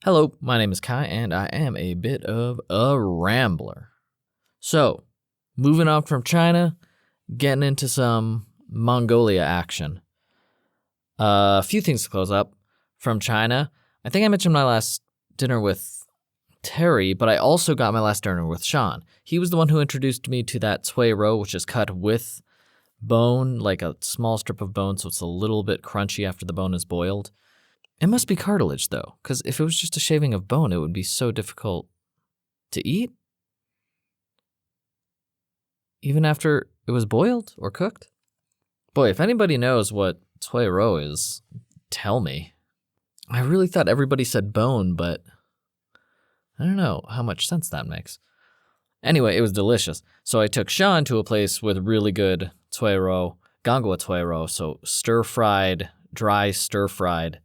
Hello, my name is Kai, and I am a bit of a rambler. So, moving on from China, getting into some Mongolia action. A few things to close up from China. I think I mentioned my last dinner with Terry, but I also got my last dinner with Sean. He was the one who introduced me to that cui ro, which is cut with bone, like a small strip of bone, so it's a little bit crunchy after the bone is boiled. It must be cartilage, though, because if it was just a shaving of bone, it would be so difficult to eat, even after it was boiled or cooked. Boy, if anybody knows what cui ro is, tell me. I really thought everybody said bone, but I don't know how much sense that makes. Anyway, it was delicious. So I took Sean to a place with really good cui ro, gangwa cui ro, so dry stir-fried,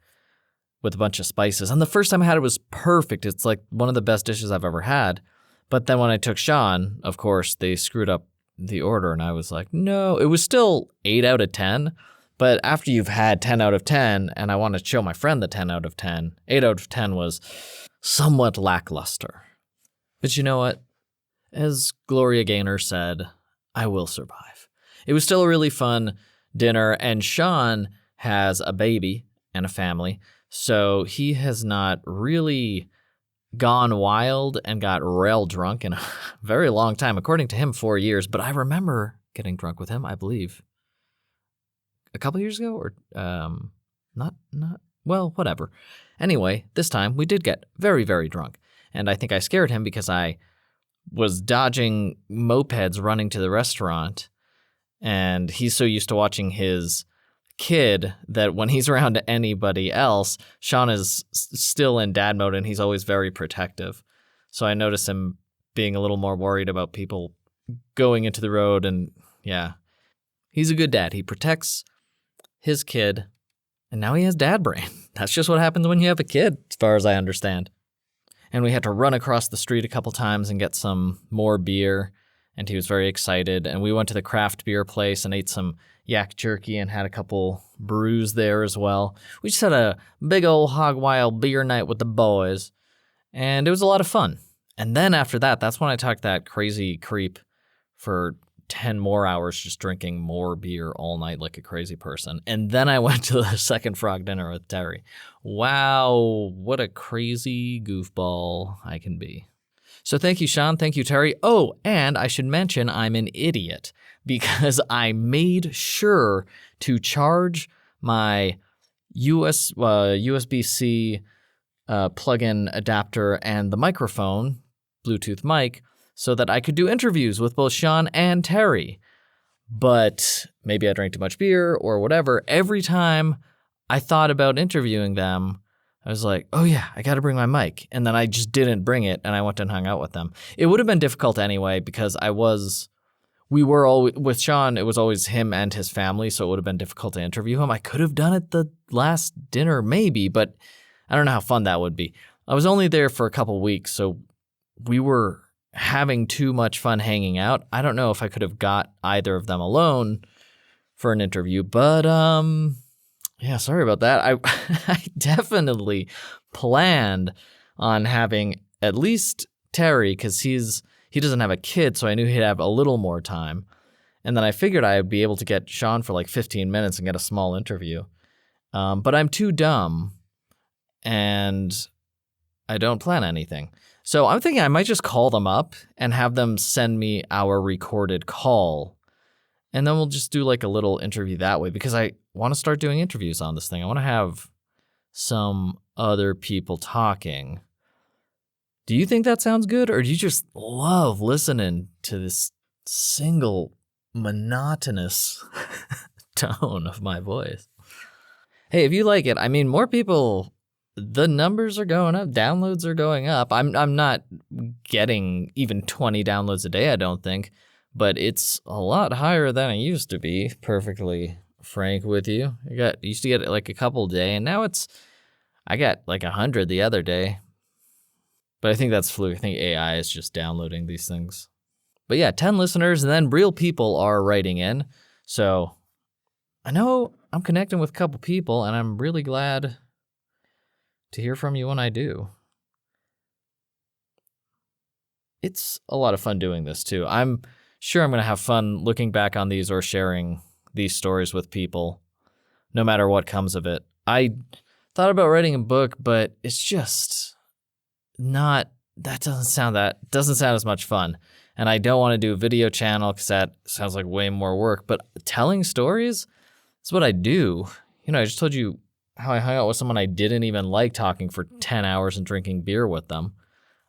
with a bunch of spices. And the first time I had it was perfect. It's like one of the best dishes I've ever had. But then when I took Sean, of course, they screwed up the order, and I was like, no. It was still 8 out of 10, but after you've had 10 out of 10, and I want to show my friend the 10 out of 10, 8 out of 10 was somewhat lackluster. But you know what? As Gloria Gaynor said, I will survive. It was still a really fun dinner, and Sean has a baby and a family, so he has not really gone wild and got rail drunk in a very long time. According to him, 4 years, but I remember getting drunk with him, I believe, a couple years ago, or well, whatever. Anyway, this time we did get very, very drunk, and I think I scared him because I was dodging mopeds running to the restaurant, and he's so used to watching his kid that when he's around anybody else, Sean is still in dad mode, and he's always very protective. So I notice him being a little more worried about people going into the road, and yeah, he's a good dad. He protects his kid, and now he has dad brain. That's just what happens when you have a kid, as far as I understand. And we had to run across the street a couple times and get some more beer, and he was very excited. And we went to the craft beer place and ate some yak jerky and had a couple brews there as well. We just had a big old hog wild beer night with the boys, and it was a lot of fun. And then after that, that's when I took that crazy creep for 10 more hours, just drinking more beer all night like a crazy person. And then I went to the second frog dinner with Terry. Wow, what a crazy goofball I can be. So thank you, Sean. Thank you, Terry. Oh, and I should mention I'm an idiot because I made sure to charge my USB-C plug-in adapter and the microphone, Bluetooth mic, so that I could do interviews with both Sean and Terry. But maybe I drank too much beer or whatever. Every time I thought about interviewing them, I was like, oh yeah, I got to bring my mic. And then I just didn't bring it, and I went and hung out with them. It would have been difficult anyway because we were always, with Sean, it was always him and his family, so it would have been difficult to interview him. I could have done it the last dinner maybe, but I don't know how fun that would be. I was only there for a couple weeks, so we were having too much fun hanging out. I don't know if I could have got either of them alone for an interview, but yeah, sorry about that. I definitely planned on having at least Terry, because he doesn't have a kid, so I knew he'd have a little more time. And then I figured I'd be able to get Sean for like 15 minutes and get a small interview. But I'm too dumb, and I don't plan anything. So I'm thinking I might just call them up and have them send me our recorded call. And then we'll just do like a little interview that way, because I want to start doing interviews on this thing. I want to have some other people talking. Do you think that sounds good? Or do you just love listening to this single monotonous tone of my voice? Hey, if you like it, I mean, more people, the numbers are going up, downloads are going up. I'm not getting even 20 downloads a day, I don't think, but it's a lot higher than it used to be, perfectly frank with you. I used to get like a couple a day, and now I got like 100 the other day. But I think that's fluke. I think AI is just downloading these things. But yeah, 10 listeners, and then real people are writing in. So I know I'm connecting with a couple people, and I'm really glad to hear from you when I do. it's a lot of fun doing this too. I'm sure I'm going to have fun looking back on these or sharing these stories with people, no matter what comes of it. I thought about writing a book, but it's just not, that doesn't sound as much fun. And I don't want to do a video channel because that sounds like way more work. But telling stories is what I do. I just told you how I hung out with someone I didn't even like talking for 10 hours and drinking beer with them.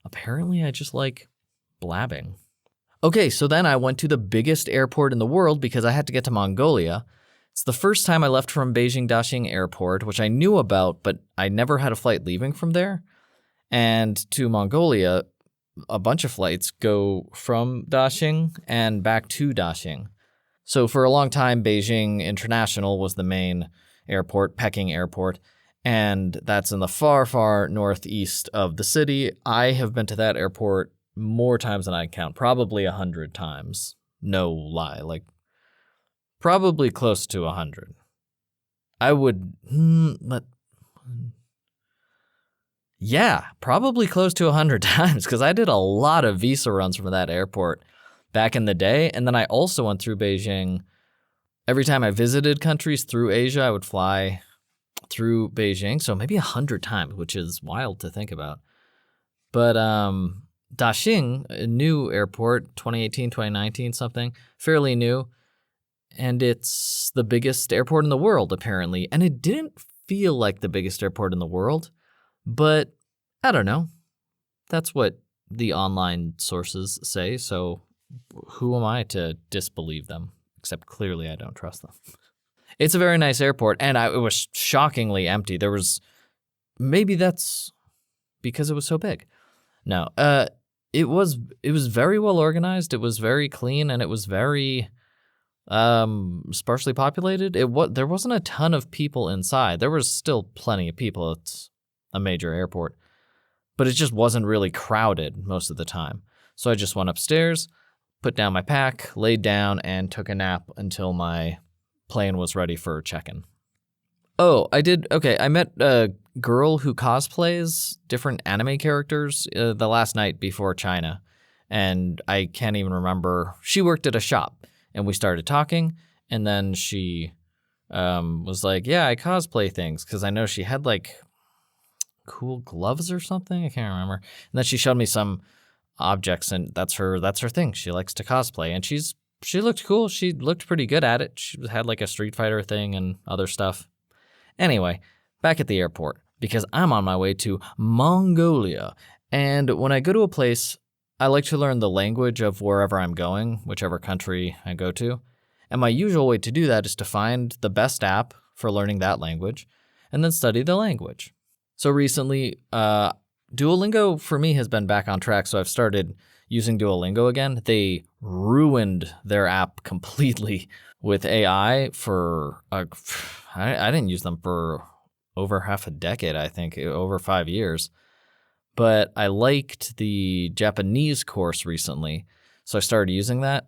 Apparently, I just like blabbing. Okay, so then I went to the biggest airport in the world because I had to get to Mongolia. It's the first time I left from Beijing Daxing Airport, which I knew about, but I never had a flight leaving from there. And to Mongolia, a bunch of flights go from Daxing and back to Daxing. So for a long time, Beijing International was the main airport, Peking Airport, and that's in the far, far northeast of the city. I have been to that airport more times than I can count, probably 100 times. No lie, probably close to 100. I would, probably close to 100 times because I did a lot of visa runs from that airport back in the day. And then I also went through Beijing. Every time I visited countries through Asia, I would fly through Beijing. So maybe 100 times, which is wild to think about. But Daxing, a new airport, 2018, 2019, something, fairly new. And it's the biggest airport in the world, apparently. And it didn't feel like the biggest airport in the world. But I don't know. That's what the online sources say. So who am I to disbelieve them? Except clearly I don't trust them. It's a very nice airport, and it was shockingly empty. Maybe that's because it was so big. No, it was very well organized. It was very clean, and it was very sparsely populated. There wasn't a ton of people inside. There was still plenty of people. It's a major airport, but it just wasn't really crowded most of the time. So I just went upstairs, put down my pack, laid down, and took a nap until my plane was ready for check-in. Oh, I did. Okay, I met a girl who cosplays different anime characters the last night before China, and I can't even remember. She worked at a shop, and we started talking, and then she was like, yeah, I cosplay things, because I know she had cool gloves or something. I can't remember. And then she showed me some objects, and that's her thing. She likes to cosplay, and she looked cool. She looked pretty good at it. She had a Street Fighter thing and other stuff. Anyway, back at the airport, because I'm on my way to Mongolia. And when I go to a place, I like to learn the language of wherever I'm going, whichever country I go to. And my usual way to do that is to find the best app for learning that language and then study the language. So recently, Duolingo for me has been back on track, so I've started using Duolingo again. They ruined their app completely with AI for, I didn't use them for over half a decade, I think, over 5 years. But I liked the Japanese course recently, so I started using that.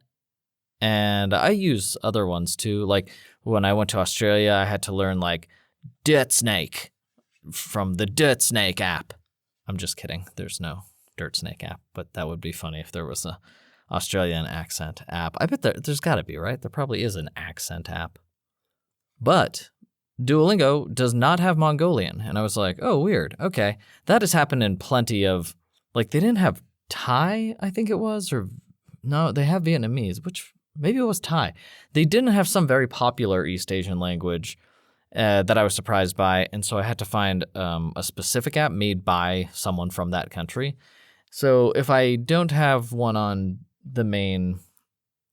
And I use other ones too. Like when I went to Australia, I had to learn Dirt Snake from the Dirt Snake app. I'm just kidding. There's no Dirt Snake app, but that would be funny if there was a Australian accent app. I bet there's got to be, right? There probably is an accent app. But Duolingo does not have Mongolian. And I was like, oh, weird. Okay. That has happened in plenty of, they didn't have Thai, I think it was, or no, they have Vietnamese, which maybe it was Thai. They didn't have some very popular East Asian language that I was surprised by. And so I had to find a specific app made by someone from that country. So if I don't have one on the main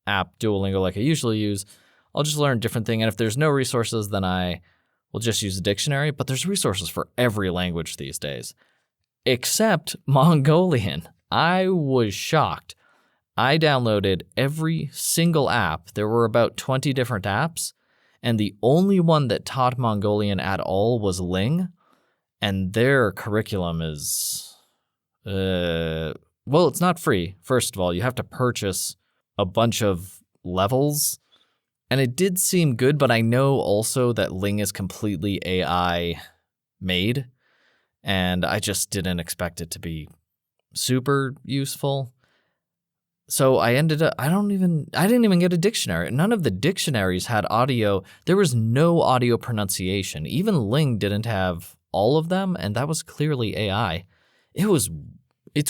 app, Duolingo, like I usually use, I'll just learn a different thing. And if there's no resources, then I will just use a dictionary. But there's resources for every language these days, except Mongolian. I was shocked. I downloaded every single app. There were about 20 different apps, and the only one that taught Mongolian at all was Ling, and their curriculum is, it's not free. First of all, you have to purchase a bunch of levels, and it did seem good, but I know also that Ling is completely AI made, and I just didn't expect it to be super useful. So I didn't even get a dictionary. None of the dictionaries had audio. There was no audio pronunciation. Even Ling didn't have all of them, and that was clearly AI. It's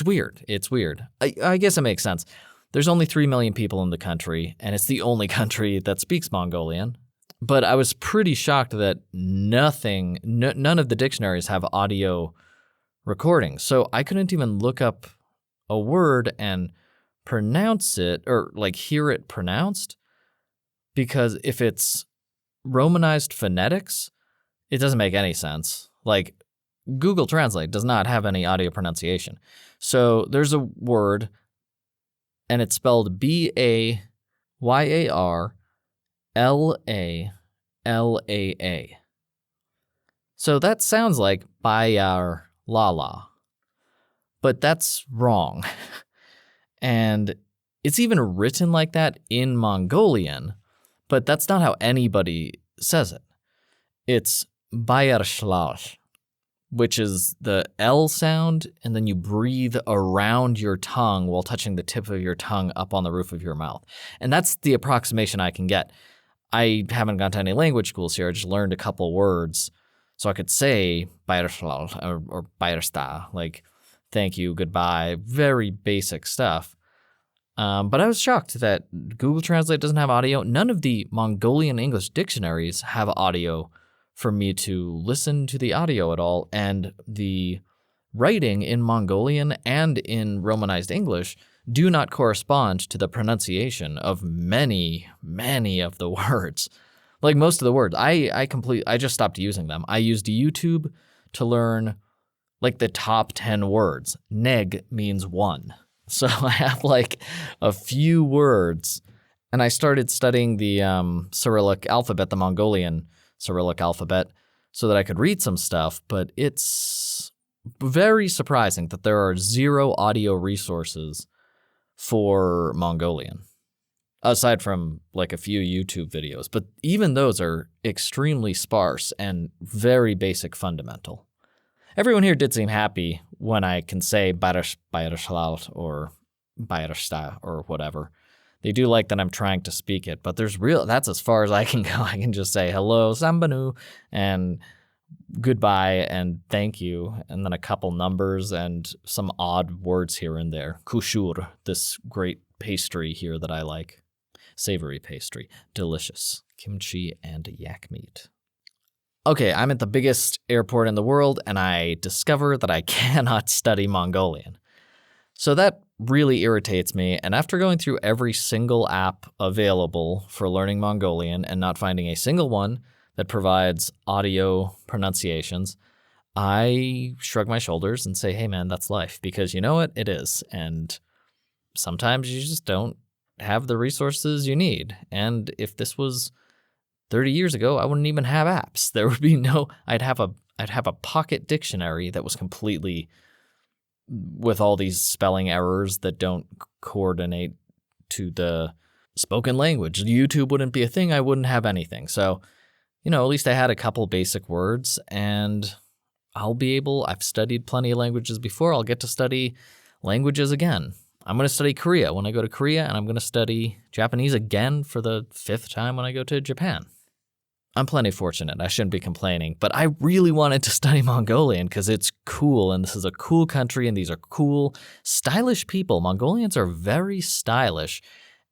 weird. It's weird. I guess it makes sense. There's only 3 million people in the country, and it's the only country that speaks Mongolian. But I was pretty shocked that none of the dictionaries have audio recordings. So I couldn't even look up a word and pronounce it or like hear it pronounced, because if it's Romanized phonetics, it doesn't make any sense. Like Google Translate does not have any audio pronunciation. So there's a word and it's spelled Bayarlaa. So that sounds like Bayar Lala, but that's wrong. And it's even written like that in Mongolian, but that's not how anybody says it. It's Bayarшлал, which is the L sound, and then you breathe around your tongue while touching the tip of your tongue up on the roof of your mouth. And that's the approximation I can get. I haven't gone to any language schools here. I just learned a couple words. So I could say Bayarшлal or Bayarsta, like thank you, goodbye, very basic stuff. But I was shocked that Google Translate doesn't have audio. None of the Mongolian English dictionaries have audio for me to listen to the audio at all. And the writing in Mongolian and in Romanized English do not correspond to the pronunciation of many, many of the words. Like most of the words, I just stopped using them. I used YouTube to learn like the top 10 words. Neg means one. So I have like a few words, and I started studying the Cyrillic alphabet, the Mongolian Cyrillic alphabet, so that I could read some stuff. But it's very surprising that there are 0 audio resources for Mongolian, aside from like a few YouTube videos. But even those are extremely sparse and very basic fundamental. Everyone here did seem happy when I can say Bayarшлal or Bayarsta or whatever. They do like that I'm trying to speak it, but that's as far as I can go. I can just say hello, Sambanu, and goodbye, and thank you, and then a couple numbers and some odd words here and there. Kushur, this great pastry here that I like. Savory pastry. Delicious. Kimchi and yak meat. Okay, I'm at the biggest airport in the world, and I discover that I cannot study Mongolian. So that really irritates me, and after going through every single app available for learning Mongolian and not finding a single one that provides audio pronunciations, I shrug my shoulders and say, hey man, that's life, because you know what? It is, and sometimes you just don't have the resources you need. And if this was 30 years ago, I wouldn't even have apps. There would be I'd have a pocket dictionary that was completely with all these spelling errors that don't coordinate to the spoken language. YouTube wouldn't be a thing. I wouldn't have anything. So, at least I had a couple basic words, and I've studied plenty of languages before. I'll get to study languages again. I'm going to study Korea when I go to Korea, and I'm going to study Japanese again for the 5th time when I go to Japan. I'm plenty fortunate. I shouldn't be complaining, but I really wanted to study Mongolian because it's cool, and this is a cool country, and these are cool, stylish people. Mongolians are very stylish,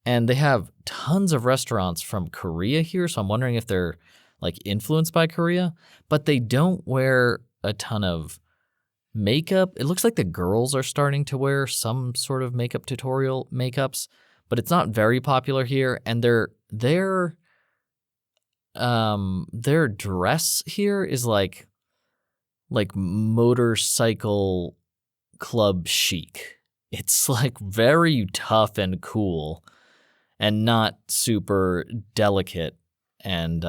and they have tons of restaurants from Korea here, so I'm wondering if they're like influenced by Korea, but they don't wear a ton of makeup. It looks like the girls are starting to wear some sort of makeup tutorial makeups, but it's not very popular here, and their dress here is like motorcycle club chic. It's like very tough and cool and not super delicate, and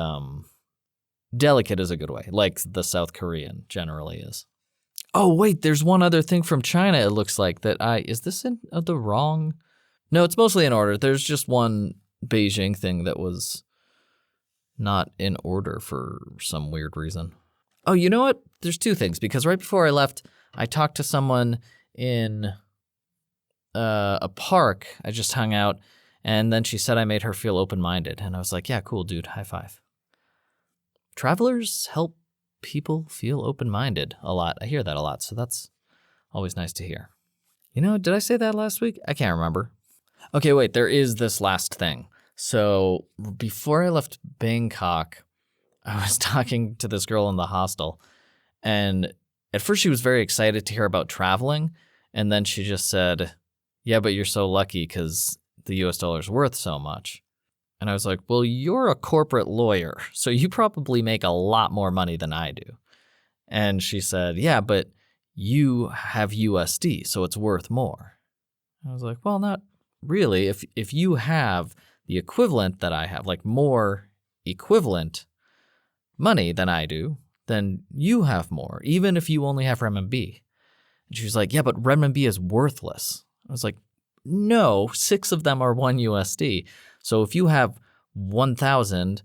delicate is a good way, like the South Korean generally is. Oh, wait, there's one other thing from China, it looks like, is this in the wrong? No, it's mostly in order. There's just one Beijing thing that was not in order for some weird reason. Oh, you know what? There's 2 things, because right before I left, I talked to someone in a park. I just hung out, and then she said I made her feel open-minded. And I was like, yeah, cool, dude. High five. Travelers help people feel open-minded a lot. I hear that a lot, so that's always nice to hear. Did I say that last week? I can't remember. Okay, wait, there is this last thing. So before I left Bangkok, I was talking to this girl in the hostel, and at first she was very excited to hear about traveling, and then she just said, yeah, but you're so lucky because the US dollar is worth so much. And I was like, well, you're a corporate lawyer, so you probably make a lot more money than I do. And she said, yeah, but you have USD, so it's worth more. I was like, well, not really. If you have the equivalent that I have, like more equivalent money than I do, then you have more, even if you only have renminbi. And she was like, yeah, but renminbi is worthless. I was like, no, 6 of them are 1 USD. So if you have 1,000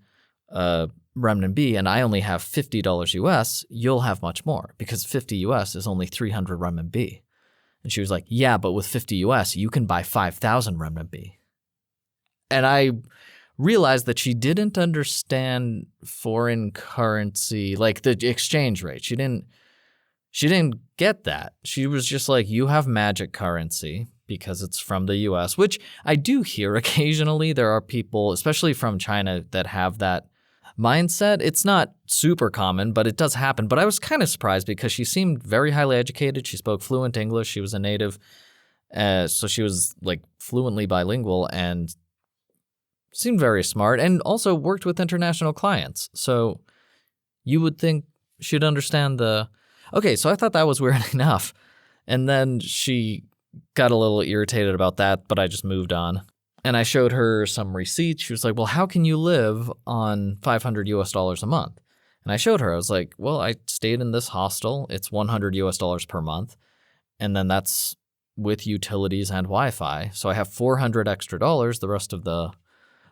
renminbi and I only have $50 US, you'll have much more because 50 US is only 300 renminbi. And she was like, yeah, but with 50 US, you can buy 5,000 renminbi. And I realized that she didn't understand foreign currency, like the exchange rate. She didn't get that. She was just like, you have magic currency because it's from the US, which I do hear occasionally. There are people, especially from China, that have that mindset. It's not super common, but it does happen. But I was kind of surprised because she seemed very highly educated. She spoke fluent English. She was a native. So she was like fluently bilingual and seemed very smart and also worked with international clients. So you would think she'd understand okay, so I thought that was weird enough. And then she got a little irritated about that, but I just moved on. And I showed her some receipts. She was like, well, how can you live on $500 a month? And I showed her, I was like, well, I stayed in this hostel. It's $100 per month. And then that's with utilities and Wi-Fi. So I have $400 extra the rest of the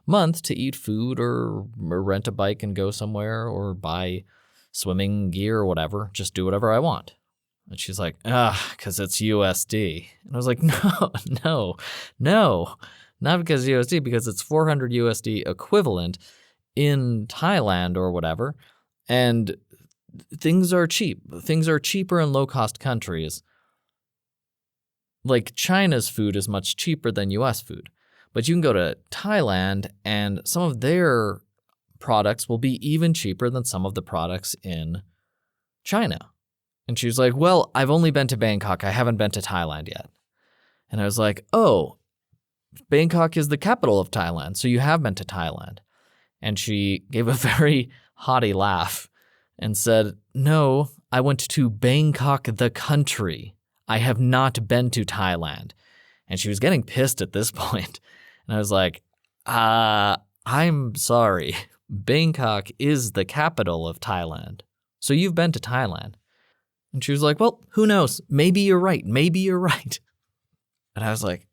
month to eat food or rent a bike and go somewhere or buy swimming gear or whatever. Just do whatever I want. And she's like, because it's USD. And I was like, no, not because USD, because it's 400 USD equivalent in Thailand or whatever. And things are cheap. Things are cheaper in low-cost countries. Like China's food is much cheaper than US food. But you can go to Thailand and some of their products will be even cheaper than some of the products in China. And she was like, well, I've only been to Bangkok. I haven't been to Thailand yet. And I was like, oh, Bangkok is the capital of Thailand. So you have been to Thailand. And she gave a very haughty laugh and said, no, I went to Bangkok, the country. I have not been to Thailand. And she was getting pissed at this point. And I was like, I'm sorry. Bangkok is the capital of Thailand. So you've been to Thailand. And she was like, well, who knows? Maybe you're right. Maybe you're right. And I was like,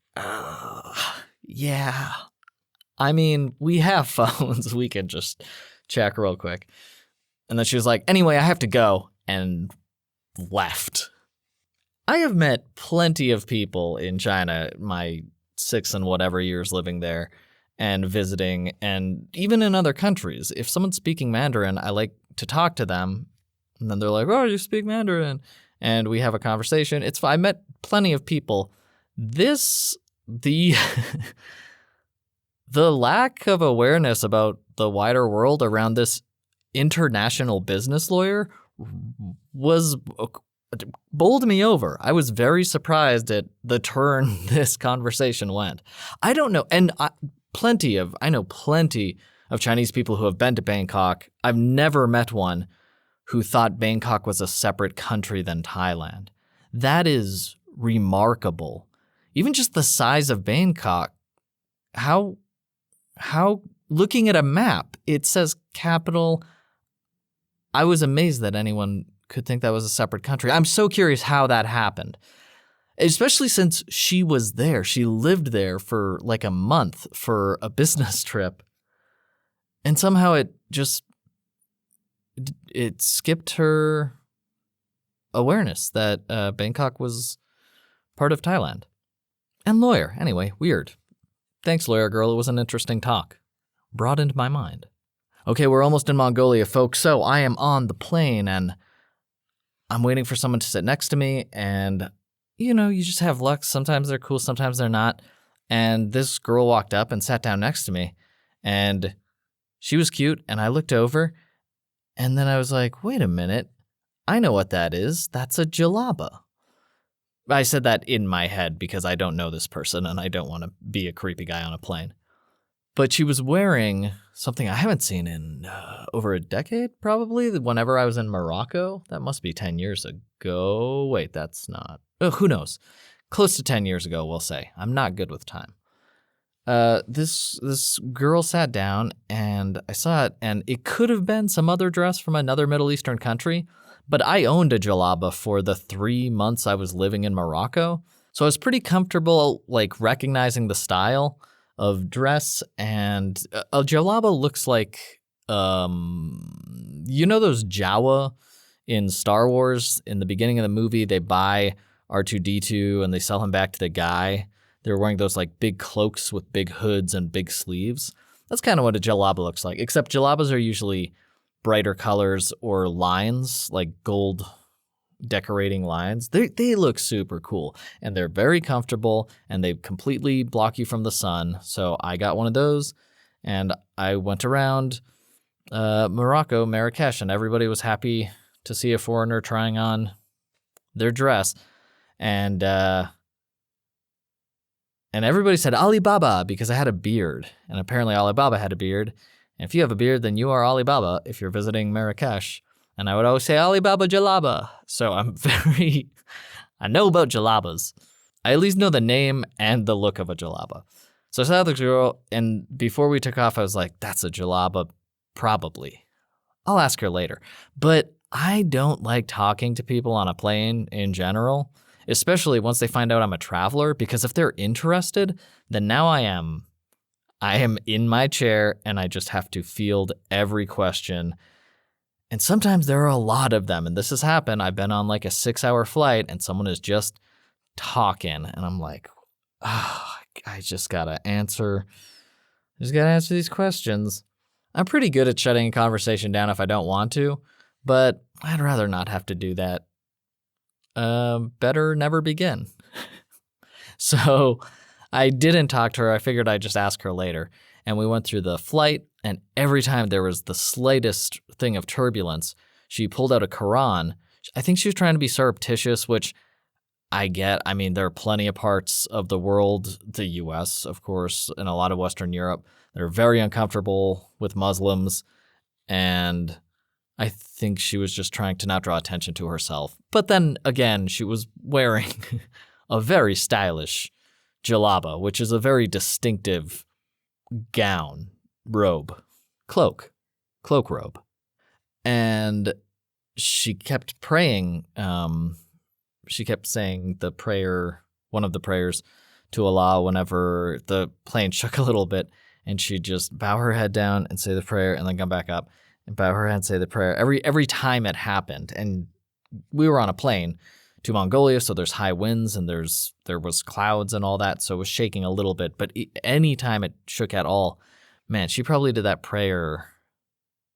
yeah. I mean, we have phones. We can just check real quick. And then she was like, anyway, I have to go, and left. I have met plenty of people in China, my 6 and whatever years living there and visiting, and even in other countries. If someone's speaking Mandarin, I like to talk to them. And then they're like, oh, you speak Mandarin. And we have a conversation. It's fine. I met plenty of people. The lack of awareness about the wider world around this international business lawyer bowled me over. I was very surprised at the turn this conversation went. I don't know. And I know plenty of Chinese people who have been to Bangkok. I've never met one who thought Bangkok was a separate country than Thailand. That is remarkable. Even just the size of Bangkok, how looking at a map, it says capital. I was amazed that anyone could think that was a separate country. I'm so curious how that happened, especially since she was there. She lived there for like a month for a business trip. And somehow it skipped her awareness that Bangkok was part of Thailand. And lawyer. Anyway, weird. Thanks, lawyer girl. It was an interesting talk. Broadened my mind. Okay, we're almost in Mongolia, folks. So I am on the plane and I'm waiting for someone to sit next to me. And, you just have luck. Sometimes they're cool, sometimes they're not. And this girl walked up and sat down next to me. And she was cute. And I looked over. And then I was like, wait a minute. I know what that is. That's a jalaba. I said that in my head because I don't know this person and I don't want to be a creepy guy on a plane. But she was wearing something I haven't seen in over a decade, probably. Whenever I was in Morocco, that must be 10 years ago. Wait, that's not. Who knows? Close to 10 years ago, we'll say. I'm not good with time. This girl sat down and I saw it, and it could have been some other dress from another Middle Eastern country, but I owned a jalaba for the 3 months I was living in Morocco. So I was pretty comfortable recognizing the style of dress, and a jalaba looks like, those Jawa in Star Wars? In the beginning of the movie, they buy R2-D2 and they sell him back to the guy. They're wearing those big cloaks with big hoods and big sleeves. That's kind of what a jalaba looks like, except jalabas are usually brighter colors or lines, like gold decorating lines. They look super cool, and they're very comfortable, and they completely block you from the sun. So I got one of those, and I went around Morocco, Marrakesh, and everybody was happy to see a foreigner trying on their dress. And everybody said Alibaba because I had a beard, and apparently Alibaba had a beard. And if you have a beard, then you are Alibaba if you're visiting Marrakesh. And I would always say Alibaba Jalaba. So I know about jalabas. I at least know the name and the look of a jalaba. So I saw the girl, and before we took off, I was like, that's a jalaba, probably. I'll ask her later. But I don't like talking to people on a plane in general, especially once they find out I'm a traveler, because if they're interested, then now I am in my chair and I just have to field every question. And sometimes there are a lot of them, and this has happened. I've been on a 6-hour flight and someone is just talking, and I'm like, I just gotta answer these questions. I'm pretty good at shutting a conversation down if I don't want to, but I'd rather not have to do that. Better never begin. So I didn't talk to her. I figured I'd just ask her later. And we went through the flight, and every time there was the slightest thing of turbulence, she pulled out a Quran. I think she was trying to be surreptitious, which I get. I mean, there are plenty of parts of the world, the U.S., of course, and a lot of Western Europe, that are very uncomfortable with Muslims. And I think she was just trying to not draw attention to herself. But then again, she was wearing a very stylish jalaba, which is a very distinctive gown, cloak robe. And she kept praying. She kept saying one of the prayers to Allah whenever the plane shook a little bit, and she'd just bow her head down and say the prayer and then come back up and bow her head and say the prayer every time it happened. And we were on a plane to Mongolia, so there's high winds and there was clouds and all that, so it was shaking a little bit. But any time it shook at all, man, she probably did that prayer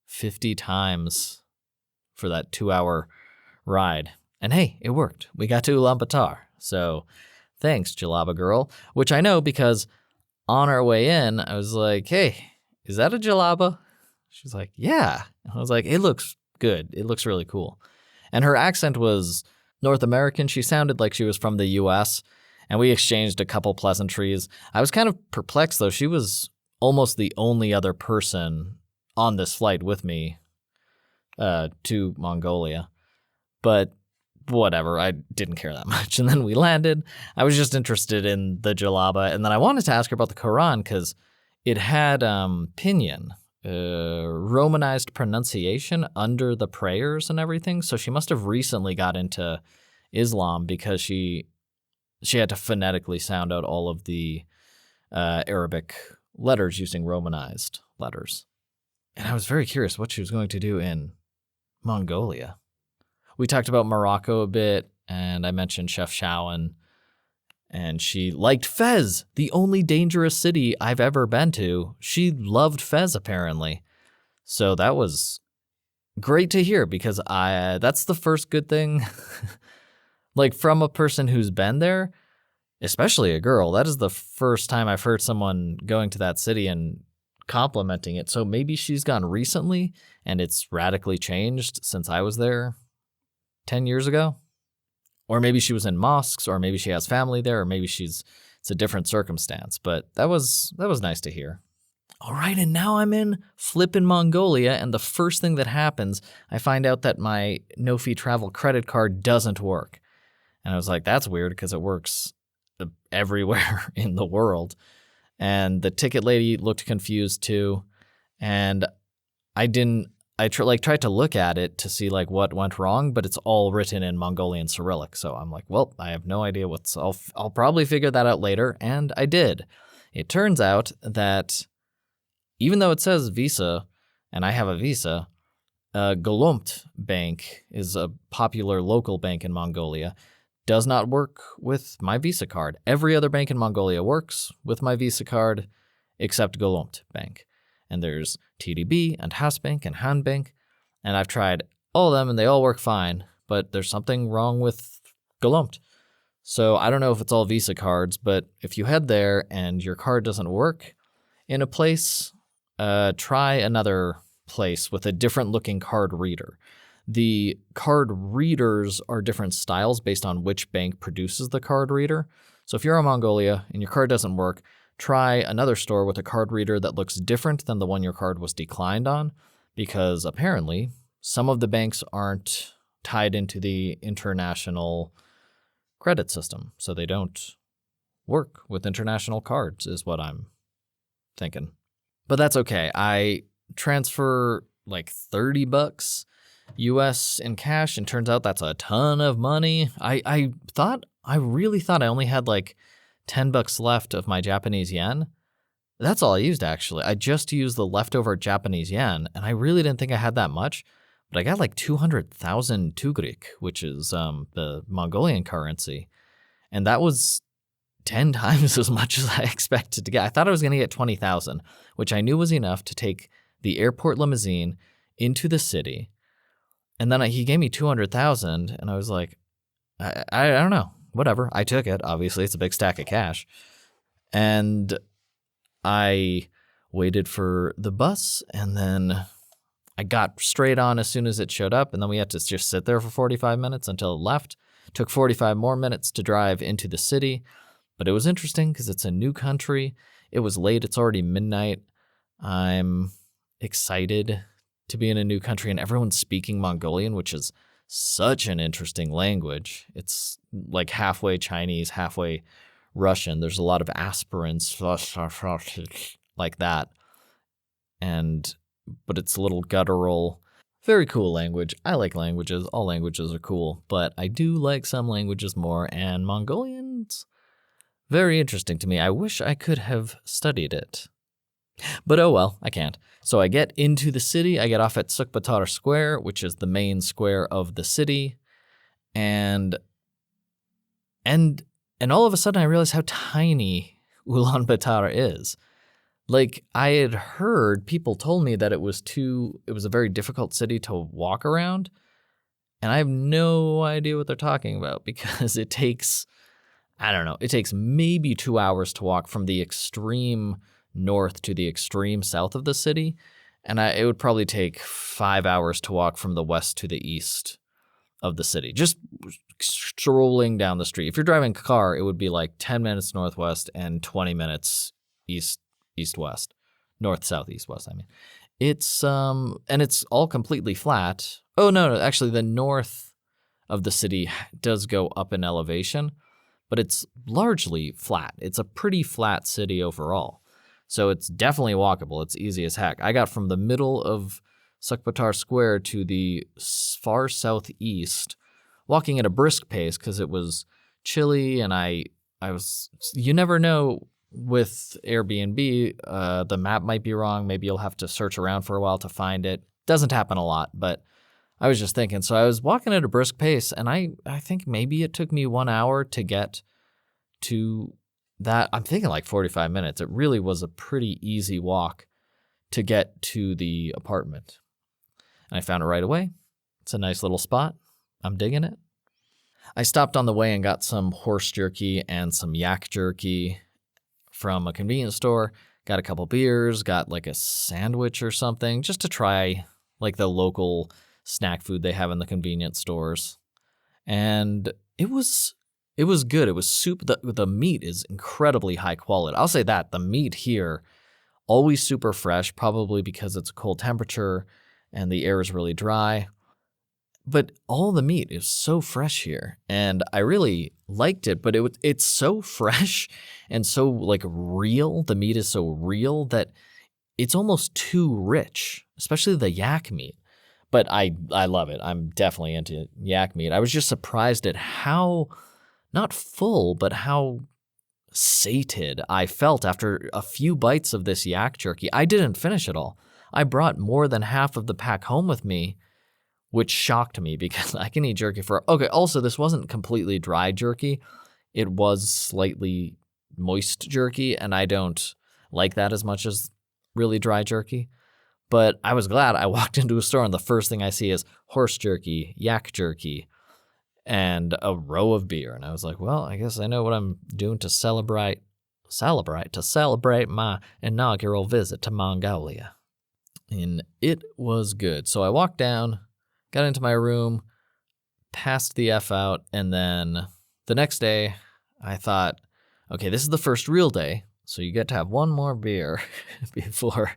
50 times for that 2-hour ride. And hey, it worked. We got to Ulaanbaatar. So thanks, Jalaba girl, which I know because on our way in, I was like, hey, is that a jalaba? She's like, yeah. I was like, it looks good. It looks really cool. And her accent was North American. She sounded like she was from the U.S., and we exchanged a couple pleasantries. I was kind of perplexed, though. She was almost the only other person on this flight with me to Mongolia. But whatever, I didn't care that much. And then we landed. I was just interested in the jalaba, and then I wanted to ask her about the Quran because it had pinyin, Romanized pronunciation under the prayers and everything. So she must have recently got into Islam because she had to phonetically sound out all of the Arabic letters using Romanized letters. And I was very curious what she was going to do in Mongolia. We talked about Morocco a bit, and I mentioned Chef Shawan. And she liked Fez, the only dangerous city I've ever been to. She loved Fez, apparently. So that was great to hear because that's the first good thing, like from a person who's been there, especially a girl. That is the first time I've heard someone going to that city and complimenting it. So maybe she's gone recently and it's radically changed since I was there 10 years ago. Or maybe she was in mosques, or maybe she has family there, or maybe it's a different circumstance. But that was nice to hear. All right, and now I'm in flippin' Mongolia, and the first thing that happens, I find out that my no-fee travel credit card doesn't work. And I was like, that's weird because it works everywhere in the world. And the ticket lady looked confused too. And I tried to look at it to see like what went wrong, but it's all written in Mongolian Cyrillic. So I'm like, well, I have no idea I'll probably figure that out later. And I did. It turns out that even though it says Visa, and I have a Visa, Golomt Bank is a popular local bank in Mongolia, does not work with my Visa card. Every other bank in Mongolia works with my Visa card except Golomt Bank. And there's TDB and Hasbank and Hanbank, and I've tried all of them and they all work fine, but there's something wrong with Golomt. So I don't know if it's all Visa cards, but if you head there and your card doesn't work in a place, try another place with a different looking card reader. The card readers are different styles based on which bank produces the card reader. So if you're in Mongolia and your card doesn't work, try another store with a card reader that looks different than the one your card was declined on, because apparently some of the banks aren't tied into the international credit system, so they don't work with international cards, is what I'm thinking. But that's okay. I transfer like $30 US in cash, and turns out that's a ton of money. I really thought I only had like $10 left of my Japanese yen. That's all I used, actually. I just used the leftover Japanese yen, and I really didn't think I had that much. But I got like 200,000 tugrik, which is the Mongolian currency. And that was 10 times as much as I expected to get. I thought I was going to get 20,000, which I knew was enough to take the airport limousine into the city. And then he gave me 200,000, and I was like, I don't know. Whatever. I took it. Obviously, it's a big stack of cash. And I waited for the bus, and then I got straight on as soon as it showed up, and then we had to just sit there for 45 minutes until it left. It took 45 more minutes to drive into the city, but it was interesting because it's a new country. It was late. It's already midnight. I'm excited to be in a new country, and everyone's speaking Mongolian, which is such an interesting language. It's like halfway Chinese, halfway Russian. There's a lot of aspirants like that. But it's a little guttural. Very cool language. I like languages. All languages are cool, but I do like some languages more, and Mongolian's very interesting to me. I wish I could have studied it. But oh well, I can't. So I get into the city. I get off at Sukbatar Square, which is the main square of the city. And all of a sudden I realize how tiny Ulaanbaatar is. Like, I had heard, people told me that it was a very difficult city to walk around. And I have no idea what they're talking about because it takes maybe 2 hours to walk from the extreme north to the extreme south of the city. And it would probably take 5 hours to walk from the west to the east of the city. Just strolling down the street. If you're driving a car, it would be like 10 minutes northwest and 20 minutes east-west. North, south, east, west, I mean. It's, and it's all completely flat. Oh, no, actually the north of the city does go up in elevation, but it's largely flat. It's a pretty flat city overall. So it's definitely walkable. It's easy as heck. I got from the middle of Sukbatar Square to the far southeast, walking at a brisk pace because it was chilly, and you never know with Airbnb, the map might be wrong. Maybe you'll have to search around for a while to find it. Doesn't happen a lot, but I was just thinking. So I was walking at a brisk pace, and I think maybe it took me 1 hour to get to that. I'm thinking like 45 minutes. It really was a pretty easy walk to get to the apartment. And I found it right away. It's a nice little spot. I'm digging it. I stopped on the way and got some horse jerky and some yak jerky from a convenience store. Got a couple beers, got like a sandwich or something just to try like the local snack food they have in the convenience stores. And it was good. It was soup. The meat is incredibly high quality. I'll say that. The meat here, always super fresh, probably because it's a cold temperature and the air is really dry. But all the meat is so fresh here, and I really liked it. But it's so fresh and so like real. The meat is so real that it's almost too rich, especially the yak meat. But I love it. I'm definitely into yak meat. I was just surprised at how not full, but how sated I felt after a few bites of this yak jerky. I didn't finish it all. I brought more than half of the pack home with me, which shocked me because I can eat jerky okay, also, this wasn't completely dry jerky. It was slightly moist jerky, and I don't like that as much as really dry jerky. But I was glad. I walked into a store, and the first thing I see is horse jerky, yak jerky, and a row of beer. And I was like, well, I guess I know what I'm doing to celebrate my inaugural visit to Mongolia. And it was good. So I walked down, got into my room, passed the F out, and then the next day I thought, okay, this is the first real day, so you get to have one more beer before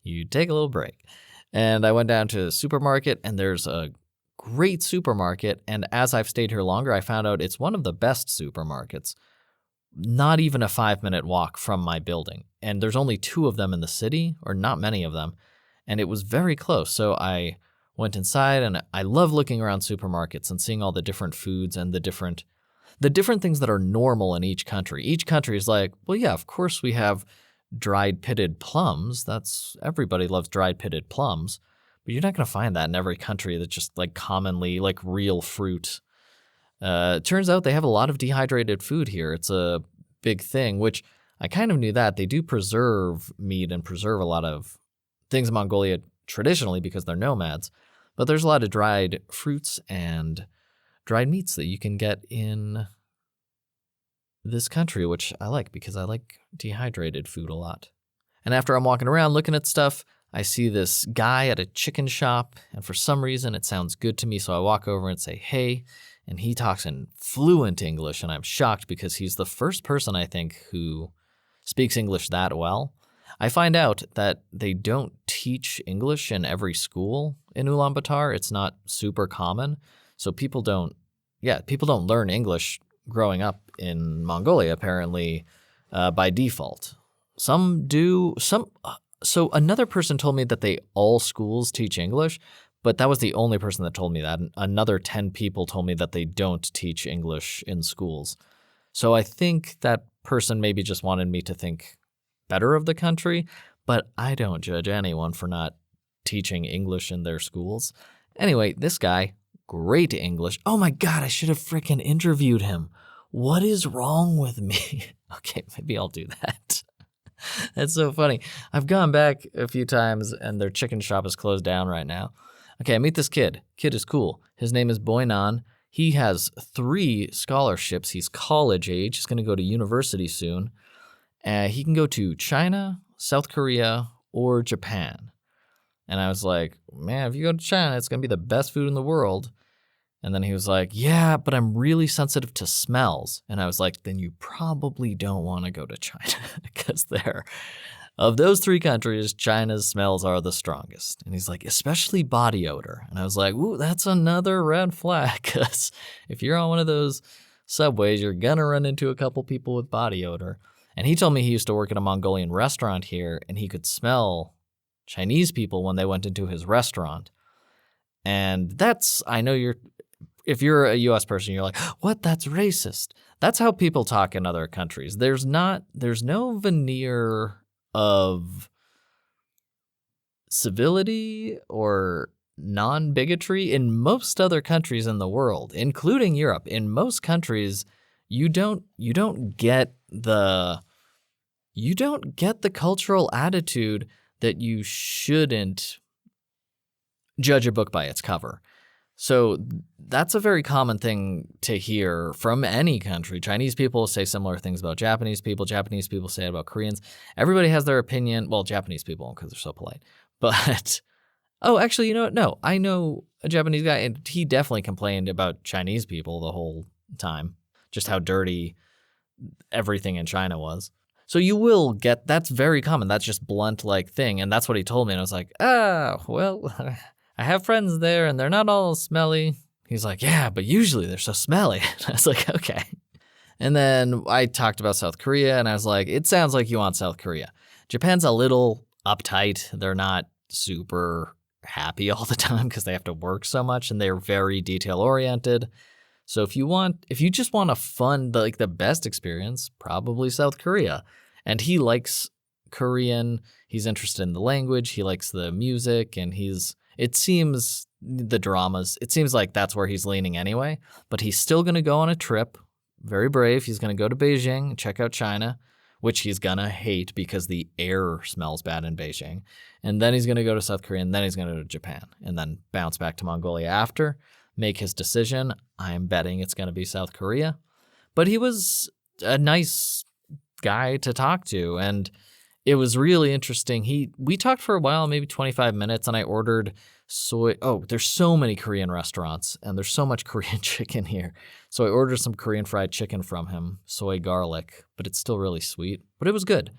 you take a little break. And I went down to the supermarket, and there's a great supermarket, and as I've stayed here longer, I found out it's one of the best supermarkets. Not even a 5-minute walk from my building. And there's only 2 of them in the city, or not many of them, and it was very close. So I went inside, and I love looking around supermarkets and seeing all the different foods and the different things that are normal in each country. Each country is like, well, yeah, of course we have dried pitted plums. Everybody loves dried pitted plums, but you're not going to find that in every country that's just like commonly like real fruit. It turns out they have a lot of dehydrated food here. It's a big thing, which I kind of knew that. They do preserve meat and preserve a lot of things in Mongolia traditionally because they're nomads. But there's a lot of dried fruits and dried meats that you can get in this country, which I like because I like dehydrated food a lot. And after I'm walking around looking at stuff, I see this guy at a chicken shop, and for some reason it sounds good to me, so I walk over and say, hey, and he talks in fluent English, and I'm shocked because he's the first person, I think, who speaks English that well. I find out that they don't teach English in every school in Ulaanbaatar. It's not super common. So people don't learn English growing up in Mongolia, apparently, by default. Some do. So another person told me that all schools teach English, but that was the only person that told me that. Another 10 people told me that they don't teach English in schools. So I think that person maybe just wanted me to think better of the country, but I don't judge anyone for not teaching English in their schools. Anyway, this guy, great English. Oh my God, I should have freaking interviewed him. What is wrong with me? Okay, maybe I'll do that. That's so funny. I've gone back a few times and their chicken shop is closed down right now. Okay, I meet this kid. Kid is cool. His name is Boynan. He has 3 scholarships. He's college age. He's going to go to university soon. He can go to China, South Korea, or Japan. And I was like, man, if you go to China, it's going to be the best food in the world. And then he was like, yeah, but I'm really sensitive to smells. And I was like, then you probably don't want to go to China because of those 3 countries, China's smells are the strongest. And he's like, especially body odor. And I was like, ooh, that's another red flag because if you're on one of those subways, you're going to run into a couple people with body odor. And he told me he used to work at a Mongolian restaurant here, and he could smell Chinese people when they went into his restaurant. And if you're a U.S. person, you're like, what? That's racist. That's how people talk in other countries. There's no veneer of civility or non-bigotry in most other countries in the world, including Europe. In most countries, you don't get the cultural attitude that you shouldn't judge a book by its cover. So that's a very common thing to hear from any country. Chinese people say similar things about Japanese people. Japanese people say it about Koreans. Everybody has their opinion. Well, Japanese people, because they're so polite. But, oh, actually, you know what? No, I know a Japanese guy, and he definitely complained about Chinese people the whole time, just how dirty everything in China was. So you will get, that's very common. That's just blunt like thing. And that's what he told me. And I was like, well, I have friends there and they're not all smelly. He's like, yeah, but usually they're so smelly. I was like, okay. And then I talked about South Korea and I was like, it sounds like you want South Korea. Japan's a little uptight. They're not super happy all the time because they have to work so much and they're very detail oriented. So if you just want a fun, like the best experience, probably South Korea. And he likes Korean. He's interested in the language. He likes the music and it seems the dramas, it seems like that's where he's leaning anyway, but he's still going to go on a trip. Very brave. He's going to go to Beijing and check out China, which he's going to hate because the air smells bad in Beijing. And then he's going to go to South Korea and then he's going to go to Japan and then bounce back to Mongolia after, make his decision. I'm betting it's going to be South Korea. But he was a nice guy to talk to and it was really interesting. We talked for a while, maybe 25 minutes, and I ordered soy. Oh, there's so many Korean restaurants, and there's so much Korean chicken here. So I ordered some Korean fried chicken from him, soy garlic, but it's still really sweet. But it was good,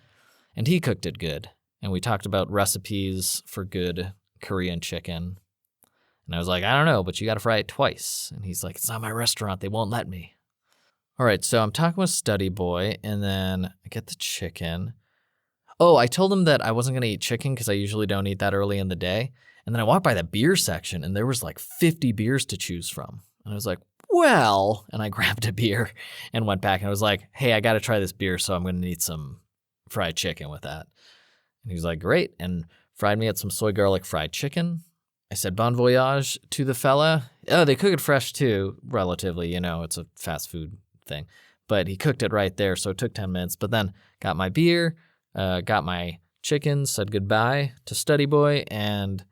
and he cooked it good. And we talked about recipes for good Korean chicken. And I was like, I don't know, but you got to fry it twice. And he's like, it's not my restaurant. They won't let me. All right, so I'm talking with Study Boy, and then I get the chicken. Oh, I told him that I wasn't going to eat chicken because I usually don't eat that early in the day. And then I walked by the beer section and there was like 50 beers to choose from. And I was like, well, and I grabbed a beer and went back and I was like, hey, I got to try this beer. So I'm going to need some fried chicken with that. And he was like, great. And fried me up some soy garlic fried chicken. I said, bon voyage to the fella. Oh, they cook it fresh too, relatively, it's a fast food thing. But he cooked it right there. So it took 10 minutes, but then got my beer. Got my chicken, said goodbye to Study Boy, and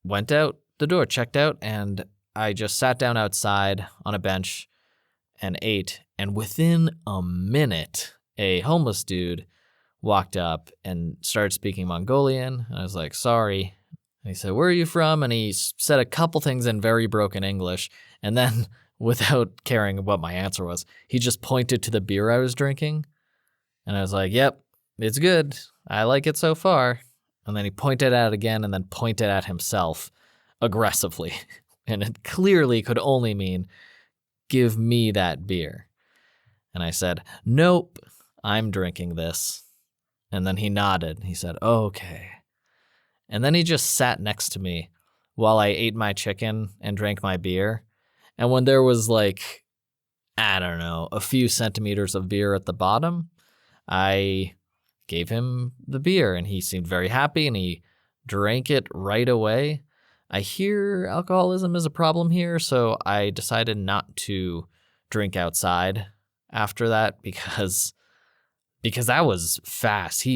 went out the door, checked out, and I just sat down outside on a bench and ate. And within a minute, a homeless dude walked up and started speaking Mongolian. And I was like, sorry. And he said, where are you from? And he said a couple things in very broken English. And then, without caring what my answer was, he just pointed to the beer I was drinking. And I was like, yep, it's good. I like it so far. And then he pointed at it again and then pointed at himself aggressively. And it clearly could only mean, give me that beer. And I said, nope, I'm drinking this. And then he nodded. He said, okay. And then he just sat next to me while I ate my chicken and drank my beer. And when there was like, I don't know, a few centimeters of beer at the bottom, I gave him the beer and he seemed very happy and he drank it right away. I hear alcoholism is a problem here, so I decided not to drink outside after that because that was fast.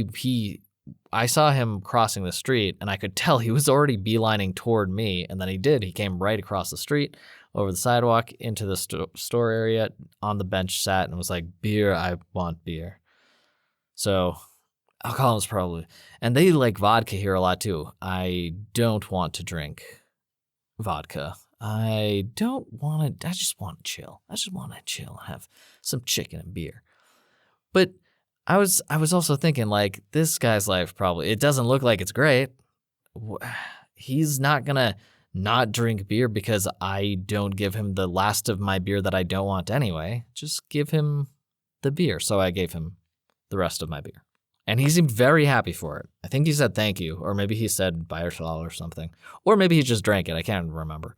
I saw him crossing the street and I could tell he was already beelining toward me, and then he did. He came right across the street, over the sidewalk, into the store area, on the bench sat and was like, beer, I want beer. So alcohol is probably, and they like vodka here a lot too. I don't want to drink vodka. I just want to chill. I just want to chill and have some chicken and beer. But I was also thinking, like, this guy's life probably, it doesn't look like it's great. He's not going to not drink beer because I don't give him the last of my beer that I don't want anyway. Just give him the beer. So I gave him the rest of my beer. And he seemed very happy for it. I think he said thank you, or maybe he said buy or something. Or maybe he just drank it. I can't remember.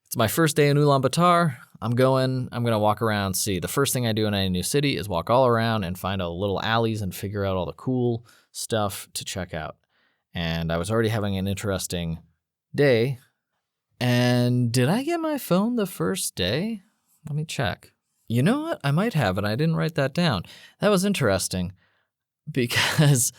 It's my first day in Ulaanbaatar. I'm going to walk around, see. The first thing I do in any new city is walk all around and find all the little alleys and figure out all the cool stuff to check out. And I was already having an interesting day. And did I get my phone the first day? Let me check. You know what? I might have, and I didn't write that down. That was interesting because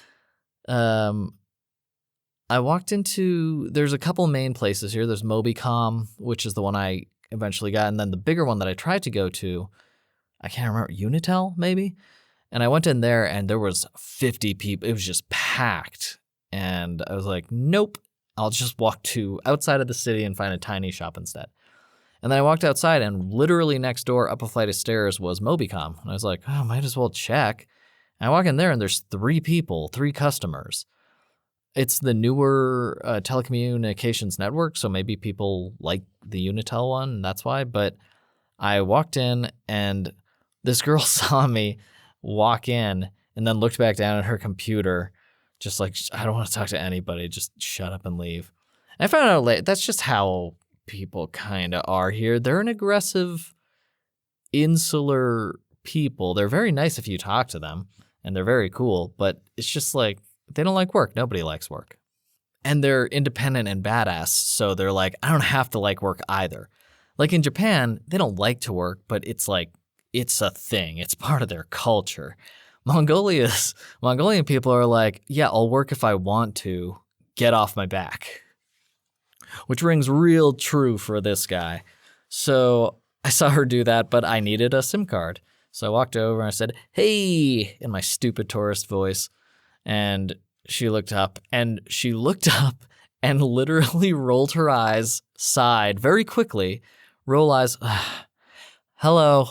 I walked into, there's a couple main places here. There's Mobicom, which is the one I eventually got, and then the bigger one that I tried to go to, I can't remember, Unitel maybe? And I went in there and there was 50 people. It was just packed. And I was like, nope, I'll just walk to outside of the city and find a tiny shop instead. And then I walked outside and literally next door up a flight of stairs was Mobicom. And I was like, oh, might as well check. And I walk in there and there's 3 people, 3 customers. It's the newer telecommunications network, so maybe people like the Unitel one, and that's why. But I walked in and this girl saw me walk in and then looked back down at her computer, just like, I don't want to talk to anybody, just shut up and leave. And I found out later, that's just how people kind of are here. They're an aggressive, insular people. They're very nice if you talk to them, and they're very cool, but it's just like, they don't like work. Nobody likes work. And they're independent and badass, so they're like, I don't have to like work either. Like in Japan, they don't like to work, but it's like, it's a thing. It's part of their culture. Mongolian people are like, yeah, I'll work if I want to. Get off my back. Which rings real true for this guy. So I saw her do that, but I needed a SIM card. So I walked over and I said, hey, in my stupid tourist voice. And she looked up and literally rolled her eyes, sighed very quickly, roll eyes, hello.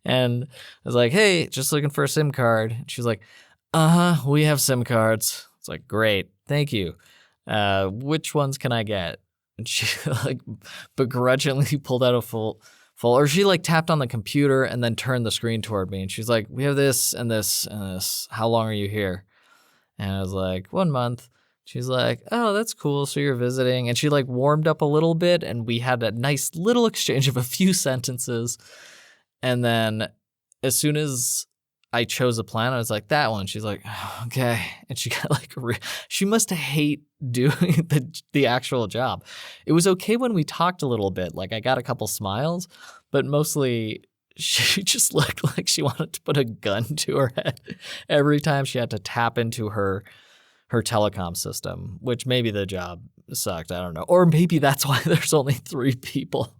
And I was like, hey, just looking for a SIM card. She was like, we have SIM cards. It's like, great, thank you. Which ones can I get? And she like begrudgingly pulled out a full, or she like tapped on the computer and then turned the screen toward me. And she's like, we have this and this and this. How long are you here? And I was like, 1 month. She's like, oh, that's cool. So you're visiting. And she like warmed up a little bit and we had a nice little exchange of a few sentences. And then as soon as I chose a plan, I was like, that one. She's like, oh, okay. And she got like, she must hate doing the actual job. It was okay when we talked a little bit. Like I got a couple smiles, but mostly she just looked like she wanted to put a gun to her head every time she had to tap into her telecom system, which maybe the job sucked. I don't know. Or maybe that's why there's only 3 people,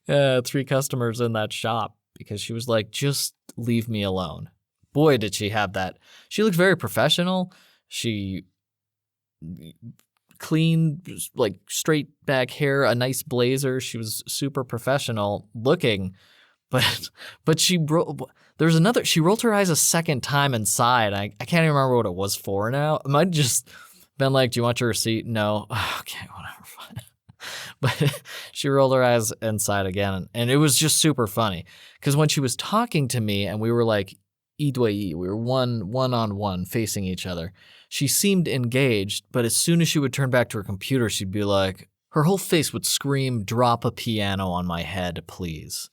3 customers in that shop, because she was like, just leave me alone. Boy, did she have that. She looked very professional. She clean, like straight back hair, a nice blazer. She was super professional looking, but she rolled her eyes a second time and sighed. I can't even remember what it was for now. It might have just been like, do you want your receipt? No. Okay, whatever, fine. But she rolled her eyes and sighed again. And it was just super funny because when she was talking to me and we were like, we were one-on-one facing each other, she seemed engaged, but as soon as she would turn back to her computer, she'd be like, her whole face would scream, drop a piano on my head, please.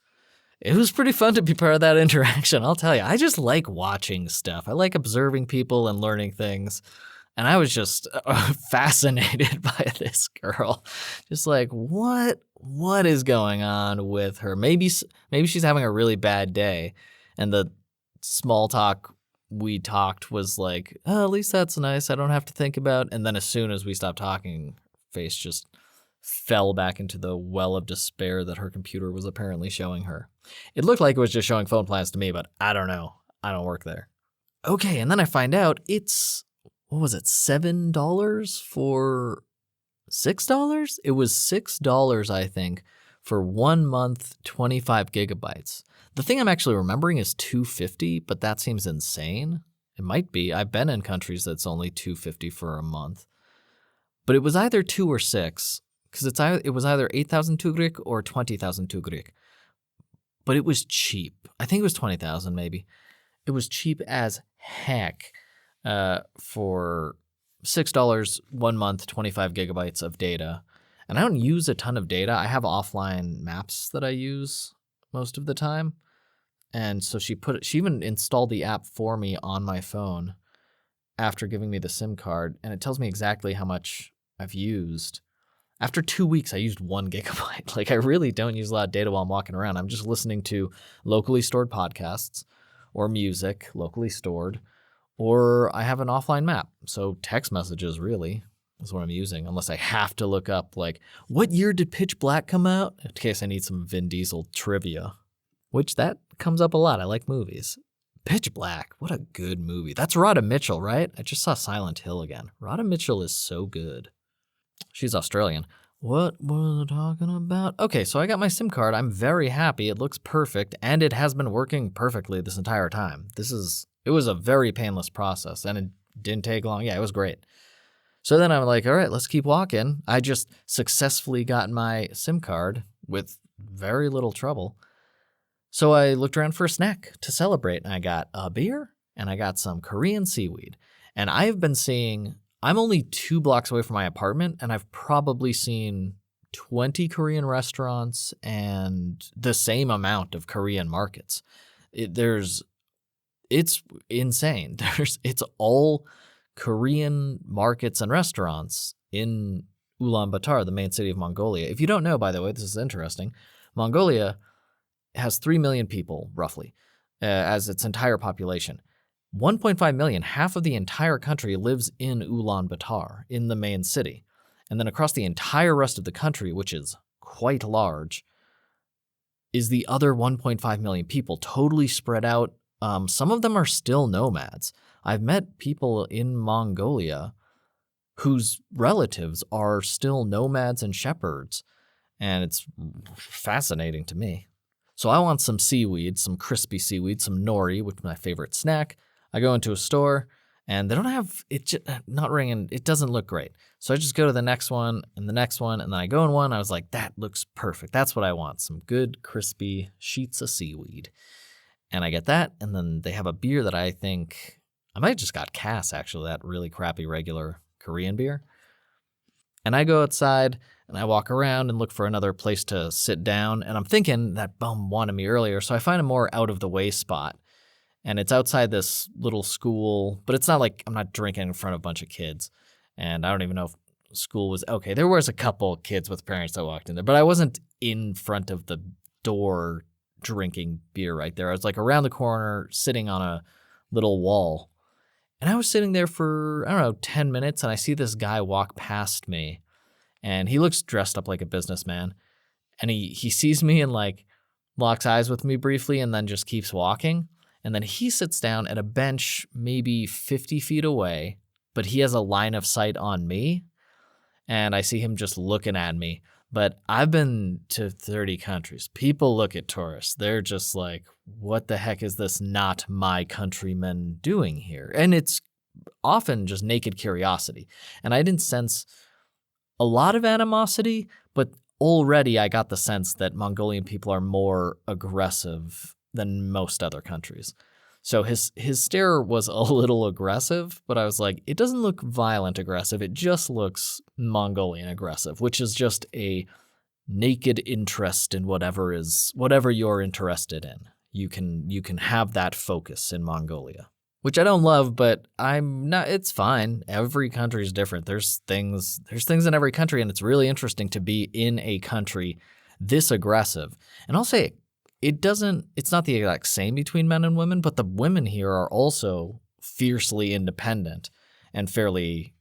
It was pretty fun to be part of that interaction, I'll tell you. I just like watching stuff. I like observing people and learning things. And I was just fascinated by this girl. Just like, what is going on with her? Maybe she's having a really bad day. And the small talk we talked was like, oh, at least that's nice. I don't have to think about. And then as soon as we stopped talking, face just fell back into the well of despair that her computer was apparently showing her. It looked like it was just showing phone plans to me, but I don't know. I don't work there. Okay, and then I find out it's, what was it, $7 for $6? It was $6, I think, for 1 month, 25 gigabytes. The thing I'm actually remembering is $250, but that seems insane. It might be. I've been in countries that's only $250 for a month. But it was either 2 or 6, because it was either 8,000 tugrik or 20,000 tugrik. But it was cheap. I think it was 20,000 maybe. It was cheap as heck for $6, 1 month, 25 gigabytes of data. And I don't use a ton of data. I have offline maps that I use most of the time. And so she even installed the app for me on my phone after giving me the SIM card. And it tells me exactly how much I've used. After 2 weeks, I used 1 gigabyte. Like, I really don't use a lot of data while I'm walking around. I'm just listening to locally stored podcasts or music locally stored, or I have an offline map. So text messages really is what I'm using, unless I have to look up, like, what year did Pitch Black come out? In case I need some Vin Diesel trivia, which that comes up a lot. I like movies. Pitch Black, what a good movie. That's Radha Mitchell, right? I just saw Silent Hill again. Radha Mitchell is so good. She's Australian. What was I talking about? Okay, so I got my SIM card. I'm very happy. It looks perfect, and it has been working perfectly this entire time. It was a very painless process, and it didn't take long. Yeah, it was great. So then I'm like, all right, let's keep walking. I just successfully got my SIM card with very little trouble. So I looked around for a snack to celebrate, and I got a beer, and I got some Korean seaweed. And I have been seeing... I'm only 2 blocks away from my apartment, and I've probably seen 20 Korean restaurants and the same amount of Korean markets. It's insane. It's all Korean markets and restaurants in Ulaanbaatar, the main city of Mongolia. If you don't know, by the way, this is interesting. Mongolia has 3 million people, roughly, as its entire population. 1.5 million, half of the entire country lives in Ulaanbaatar, in the main city. And then across the entire rest of the country, which is quite large, is the other 1.5 million people totally spread out. Some of them are still nomads. I've met people in Mongolia whose relatives are still nomads and shepherds, and it's fascinating to me. So I want some seaweed, some crispy seaweed, some nori, which is my favorite snack. I go into a store, and they don't have it. Not ringing. It doesn't look great. So I just go to the next one and the next one, and then I go in one. I was like, that looks perfect. That's what I want. Some good, crispy sheets of seaweed. And I get that, and then they have a beer that I think I might have just got Cass, actually, that really crappy regular Korean beer. And I go outside, and I walk around and look for another place to sit down. And I'm thinking that bum wanted me earlier, so I find a more out-of-the-way spot. And it's outside this little school, but it's not like I'm not drinking in front of a bunch of kids. And I don't even know if school was okay. There was a couple kids with parents that walked in there, but I wasn't in front of the door drinking beer right there. I was like around the corner sitting on a little wall. And I was sitting there for, 10 minutes, and I see this guy walk past me. And he looks dressed up like a businessman. And he sees me and like locks eyes with me briefly and then just keeps walking. And then he sits down at a bench maybe 50 feet away, but he has a line of sight on me. And I see him just looking at me. But I've been to 30 countries. People look at tourists. They're just like, what the heck is this not my countrymen doing here? And it's often just naked curiosity. And I didn't sense a lot of animosity, but already I got the sense that Mongolian people are more aggressive than most other countries. So his stare was a little aggressive, but I was like, it doesn't look violent aggressive. It just looks Mongolian aggressive, which is just a naked interest in whatever you're interested in. You can have that focus in Mongolia, which I don't love, but it's fine. Every country is different. There's things in every country, and it's really interesting to be in a country this aggressive. And I'll say it's not the exact same between men and women, but the women here are also fiercely independent and fairly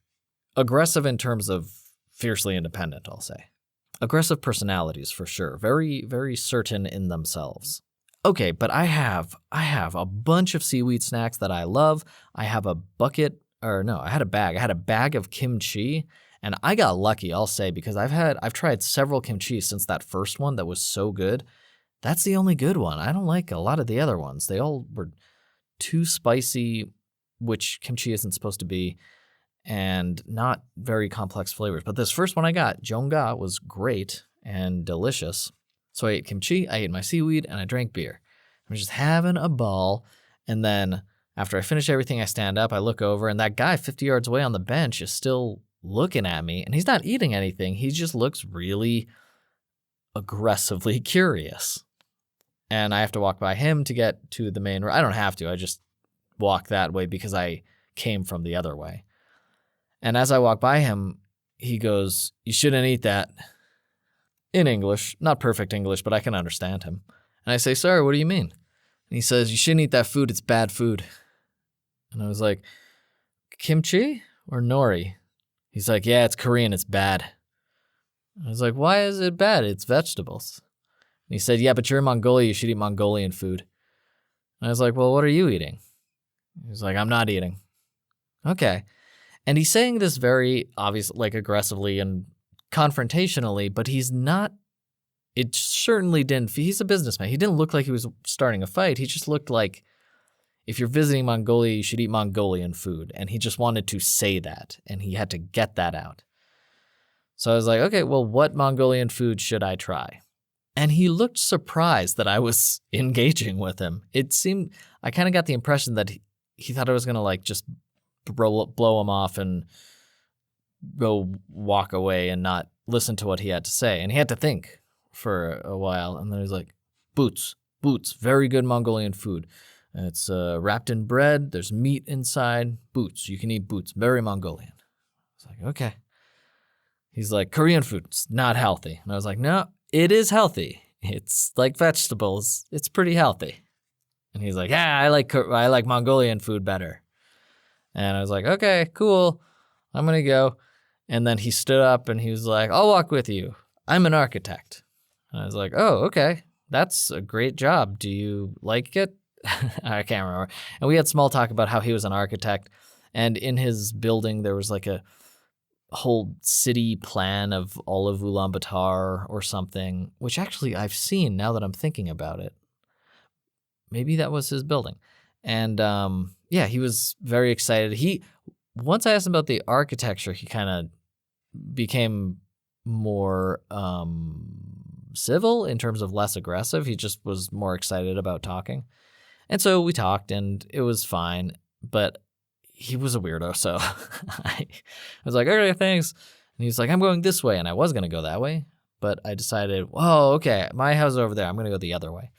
aggressive in terms of fiercely independent, I'll say. Aggressive personalities for sure. Very, very certain in themselves. Okay, but I have a bunch of seaweed snacks that I love. I have a bag. I had a bag of kimchi, and I got lucky, I'll say, because I've tried several kimchi since that first one that was so good. That's the only good one. I don't like a lot of the other ones. They all were too spicy, which kimchi isn't supposed to be, and not very complex flavors. But this first one I got, Jeongga, was great and delicious. So I ate kimchi, I ate my seaweed, and I drank beer. I'm just having a ball. And then after I finish everything, I stand up, I look over, and that guy 50 yards away on the bench is still looking at me, and he's not eating anything. He just looks really aggressively curious. And I have to walk by him to get to the main road. I don't have to. I just walk that way because I came from the other way. And as I walk by him, he goes, "You shouldn't eat that." In English, not perfect English, but I can understand him. And I say, "Sorry, what do you mean?" And he says, "You shouldn't eat that food. It's bad food." And I was like, "Kimchi or nori?" He's like, "Yeah, it's Korean. It's bad." I was like, "Why is it bad? It's vegetables." And he said, "Yeah, but you're in Mongolia. You should eat Mongolian food." And I was like, "Well, what are you eating?" He was like, "I'm not eating." Okay. And he's saying this very obviously, like aggressively and confrontationally, but he's not, it certainly didn't, he's a businessman. He didn't look like he was starting a fight. He just looked like, if you're visiting Mongolia, you should eat Mongolian food. And he just wanted to say that, and he had to get that out. So I was like, okay, well, what Mongolian food should I try? And he looked surprised that I was engaging with him. It seemed, I kind of got the impression that he thought I was going to like just blow him off and go walk away and not listen to what he had to say. And he had to think for a while. And then he was like, boots, very good Mongolian food. It's wrapped in bread. There's meat inside. Boots, you can eat boots. Very Mongolian. I was like, okay. He's like, Korean food, it's not healthy. And I was like, no, it is healthy. It's like vegetables. It's pretty healthy. And he's like, yeah, I like Mongolian food better. And I was like, okay, cool. I'm going to go. And then he stood up and he was like, I'll walk with you. I'm an architect. And I was like, oh, okay. That's a great job. Do you like it? I can't remember. And we had small talk about how he was an architect. And in his building, there was like a whole city plan of all of Ulaanbaatar or something, which actually I've seen now that I'm thinking about it. Maybe that was his building. And yeah, he was very excited. Once I asked him about the architecture, he kind of became more civil in terms of less aggressive. He just was more excited about talking. And so we talked and it was fine, but he was a weirdo. So I was like, okay, thanks. And he's like, I'm going this way. And I was going to go that way, but I decided, whoa, okay, my house is over there. I'm going to go the other way.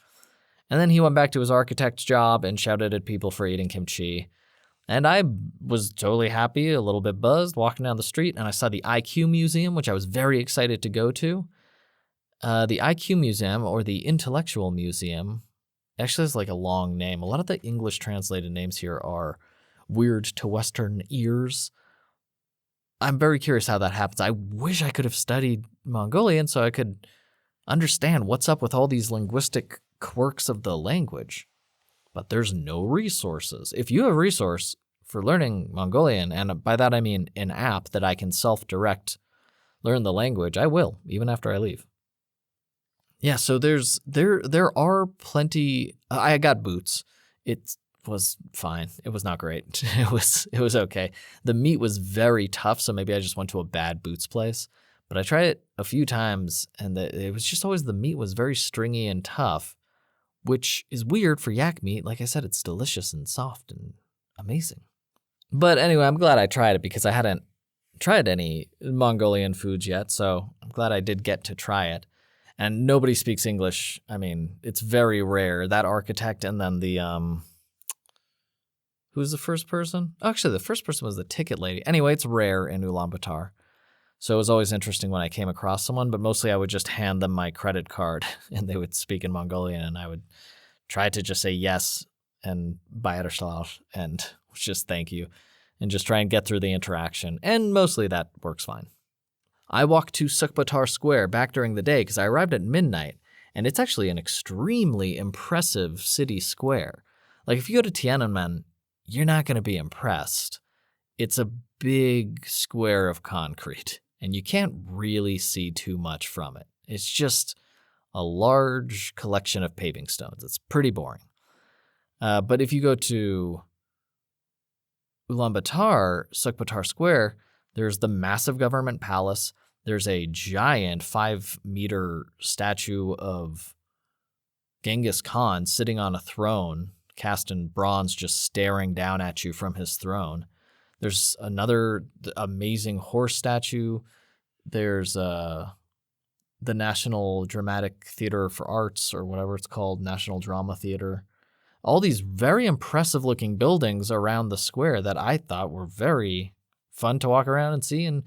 And then he went back to his architect's job and shouted at people for eating kimchi. And I was totally happy, a little bit buzzed, walking down the street, and I saw the IQ Museum, which I was very excited to go to. The IQ Museum, or the Intellectual Museum, actually has like a long name. A lot of the English translated names here are weird to Western ears. I'm very curious how that happens. I wish I could have studied Mongolian so I could understand what's up with all these linguistic quirks of the language. But there's no resources. If you have a resource for learning Mongolian, and by that I mean an app that I can self-direct learn the language, I will, even after I leave. Yeah, so there are plenty. I got boots. It was fine. It was not great. It was okay. The meat was very tough, so maybe I just went to a bad boots place. But I tried it a few times, and it was just always the meat was very stringy and tough, which is weird for yak meat. Like I said, it's delicious and soft and amazing. But anyway, I'm glad I tried it because I hadn't tried any Mongolian foods yet, so I'm glad I did get to try it. And nobody speaks English. I mean, it's very rare. That architect and then the, who's the first person? Actually, the first person was the ticket lady. Anyway, it's rare in Ulaanbaatar. So it was always interesting when I came across someone, but mostly I would just hand them my credit card and they would speak in Mongolian and I would try to just say yes and bayarishlar and just thank you and just try and get through the interaction. And mostly that works fine. I walked to Sukbatar Square back during the day because I arrived at midnight, and it's actually an extremely impressive city square. Like if you go to Tiananmen, you're not going to be impressed. It's a big square of concrete, and you can't really see too much from it. It's just a large collection of paving stones. It's pretty boring. But if you go to Ulaanbaatar, Sukbatar Square, there's the massive government palace. There's a giant 5-meter statue of Genghis Khan sitting on a throne, cast in bronze, just staring down at you from his throne. There's another amazing horse statue. There's the National Dramatic Theater for Arts, or whatever it's called, National Drama Theater. All these very impressive looking buildings around the square that I thought were very fun to walk around and see and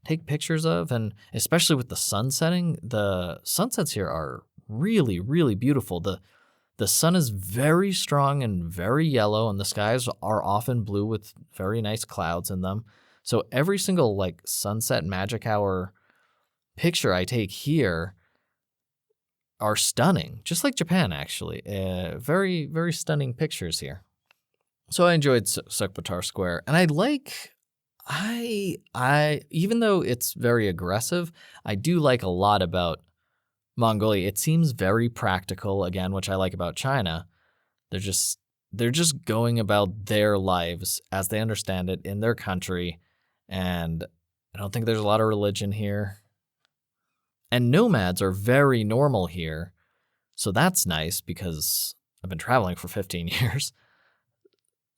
take pictures of, and especially with the sun setting, the sunsets here are really, really beautiful. The sun is very strong and very yellow, and the skies are often blue with very nice clouds in them. So every single like sunset magic hour picture I take here are stunning, just like Japan, actually. Very, very stunning pictures here. So I enjoyed Sukbatar Square, and I even though it's very aggressive, I do like a lot about Mongolia. It seems very practical, again, which I like about China. They're just going about their lives as they understand it in their country, and I don't think there's a lot of religion here. And nomads are very normal here, so that's nice because I've been traveling for 15 years.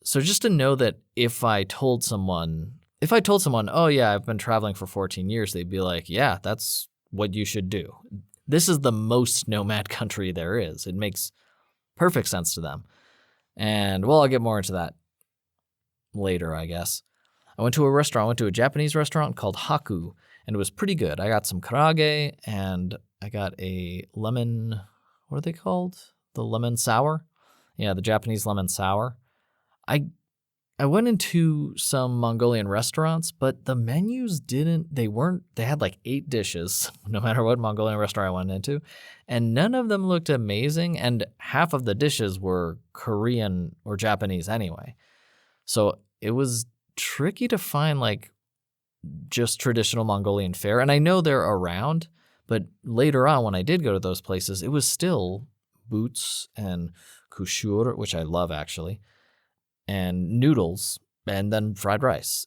So just to know that if I told someone, oh yeah, I've been traveling for 14 years, they'd be like, yeah, that's what you should do. This is the most nomad country there is. It makes perfect sense to them. And well, I'll get more into that later, I guess. I went to a Japanese restaurant called Haku, and it was pretty good. I got some karage, and I got a lemon, what are they called? The lemon sour? Yeah, the Japanese lemon sour. I went into some Mongolian restaurants, but the menus they had like 8 dishes, no matter what Mongolian restaurant I went into, and none of them looked amazing, and half of the dishes were Korean or Japanese anyway. So it was tricky to find like just traditional Mongolian fare, and I know they're around, but later on when I did go to those places, it was still boots and kushur, which I love actually, and noodles, and then fried rice.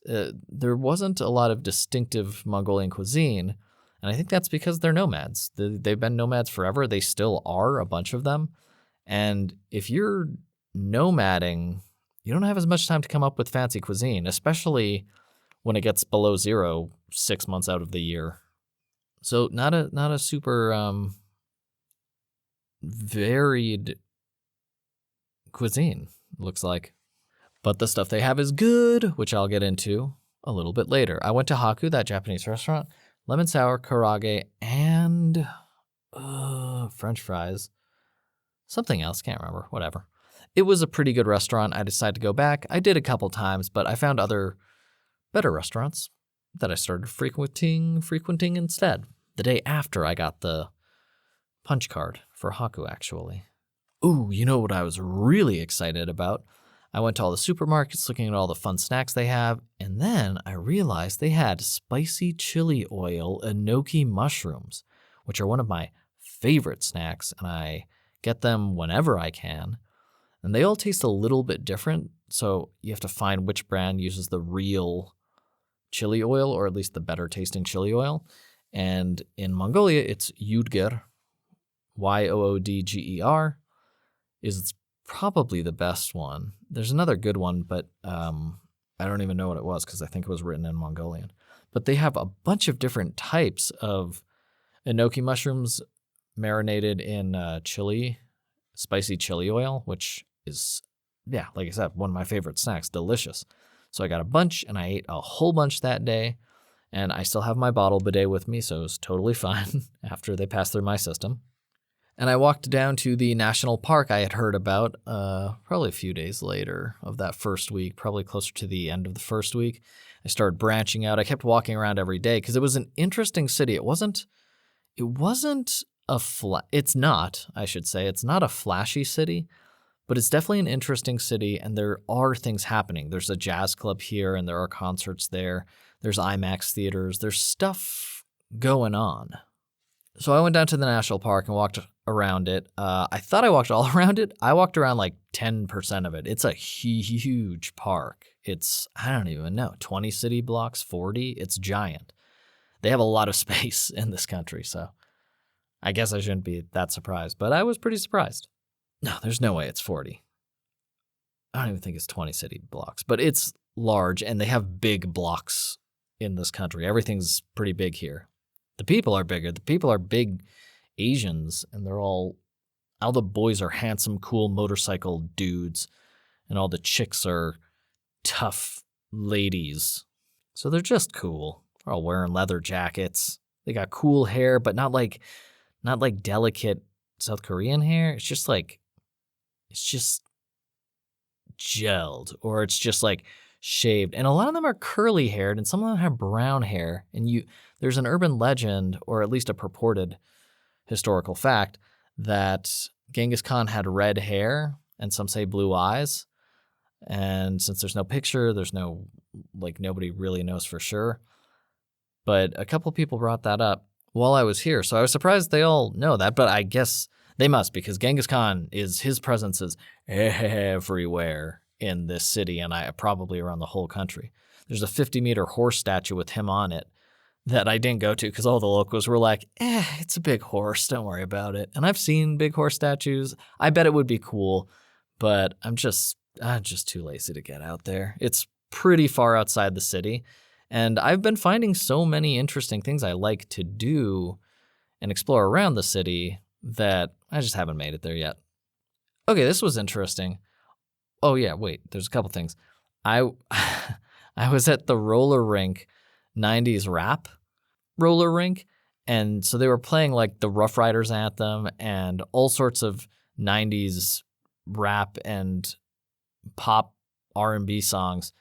There wasn't a lot of distinctive Mongolian cuisine, and I think that's because they're nomads. They've been nomads forever. They still are, a bunch of them. And if you're nomading, you don't have as much time to come up with fancy cuisine, especially when it gets below 0 6 months out of the year. So not a super varied cuisine, looks like. But the stuff they have is good, which I'll get into a little bit later. I went to Haku, that Japanese restaurant, lemon sour, karage, and French fries. Something else, can't remember, whatever. It was a pretty good restaurant. I decided to go back. I did a couple times, but I found other better restaurants that I started frequenting instead. The day after I got the punch card for Haku, actually. Ooh, you know what I was really excited about? I went to all the supermarkets looking at all the fun snacks they have, and then I realized they had spicy chili oil enoki mushrooms, which are one of my favorite snacks, and I get them whenever I can. And they all taste a little bit different, so you have to find which brand uses the real chili oil, or at least the better tasting chili oil. And in Mongolia, it's Yoodger, Yoodger, is probably the best one. There's another good one, but I don't even know what it was because I think it was written in Mongolian. But they have a bunch of different types of enoki mushrooms marinated in spicy chili oil, which is, yeah, like I said, one of my favorite snacks, delicious. So I got a bunch, and I ate a whole bunch that day, and I still have my bottle bidet with me, so it was totally fine after they passed through my system. And I walked down to the national park I had heard about probably a few days later of that first week, probably closer to the end of the first week. I started branching out. I kept walking around every day because it was an interesting city. It's not a flashy city, but it's definitely an interesting city, and there are things happening. There's a jazz club here, and there are concerts there. There's IMAX theaters. There's stuff going on. So I went down to the national park and walked around it. I thought I walked all around it. I walked around like 10% of it. It's a huge park. It's, I don't even know, 20 city blocks, 40? It's giant. They have a lot of space in this country, so I guess I shouldn't be that surprised, but I was pretty surprised. No, there's no way it's 40. I don't even think it's 20 city blocks, but it's large, and they have big blocks in this country. Everything's pretty big here. The people are bigger. The people are big Asians, and all the boys are handsome, cool motorcycle dudes, and all the chicks are tough ladies. So they're just cool. They're all wearing leather jackets. They got cool hair, but not like delicate South Korean hair. It's just gelled, or it's just like shaved. And a lot of them are curly haired, and some of them have brown hair. And there's an urban legend, or at least a purported historical fact, that Genghis Khan had red hair, and some say blue eyes. And since there's no picture, there's no, nobody really knows for sure. But a couple people brought that up while I was here, so I was surprised they all know that, but I guess they must, because Genghis Khan his presence is everywhere in this city, and probably around the whole country. There's a 50-meter horse statue with him on it that I didn't go to because all the locals were like, it's a big horse, don't worry about it. And I've seen big horse statues. I bet it would be cool, but I'm just too lazy to get out there. It's pretty far outside the city, and I've been finding so many interesting things I like to do and explore around the city that I just haven't made it there yet. Okay, this was interesting. Oh yeah, wait, there's a couple things. I was at the roller rink, 90s rap roller rink, and so they were playing like the Rough Riders anthem and all sorts of 90s rap and pop R&B songs,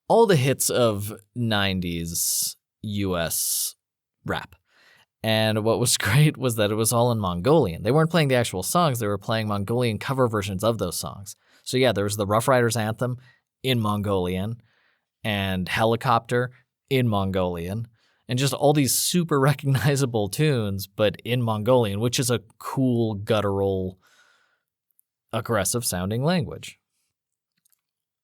all the hits of 90s US rap. And what was great was that it was all in Mongolian. They weren't playing the actual songs, they were playing Mongolian cover versions of those songs. So yeah, there was the Rough Riders anthem in Mongolian, and Helicopter in Mongolian, and just all these super recognizable tunes, but in Mongolian, which is a cool, guttural, aggressive sounding language.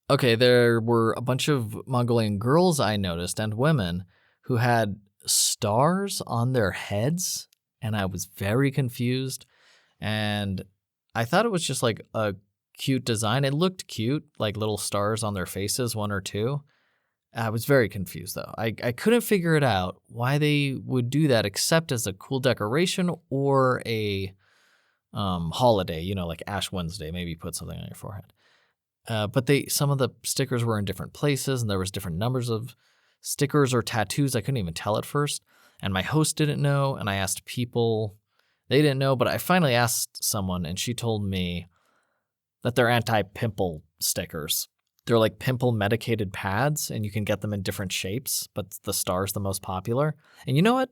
Okay, there were a bunch of Mongolian girls I noticed, and women, who had stars on their heads, and I was very confused, and I thought it was just like a cute design. It looked cute, like little stars on their faces, one or two. I was very confused, though. I couldn't figure it out why they would do that, except as a cool decoration or a holiday, like Ash Wednesday, maybe put something on your forehead. But some of the stickers were in different places, and there was different numbers of stickers or tattoos. I couldn't even tell at first, and my host didn't know, and I asked people. They didn't know, but I finally asked someone, and she told me that they're anti-pimple stickers. They're like pimple medicated pads, and you can get them in different shapes, but the star's the most popular. And you know what?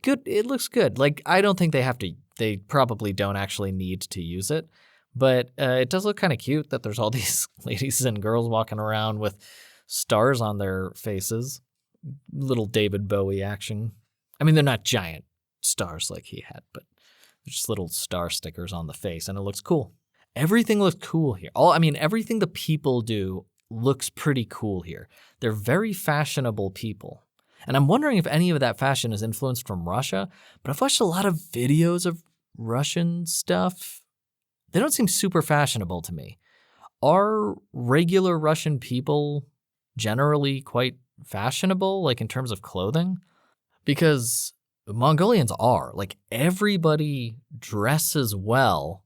Good. It looks good. Like, I don't think they probably don't actually need to use it, but it does look kind of cute that there's all these ladies and girls walking around with stars on their faces. Little David Bowie action. I mean, they're not giant stars like he had, but they're just little star stickers on the face, and it looks cool. Everything looks cool here. Everything the people do looks pretty cool here. They're very fashionable people. And I'm wondering if any of that fashion is influenced from Russia, but I've watched a lot of videos of Russian stuff. They don't seem super fashionable to me. Are regular Russian people generally quite fashionable, like in terms of clothing? Because Mongolians are. Like, everybody dresses well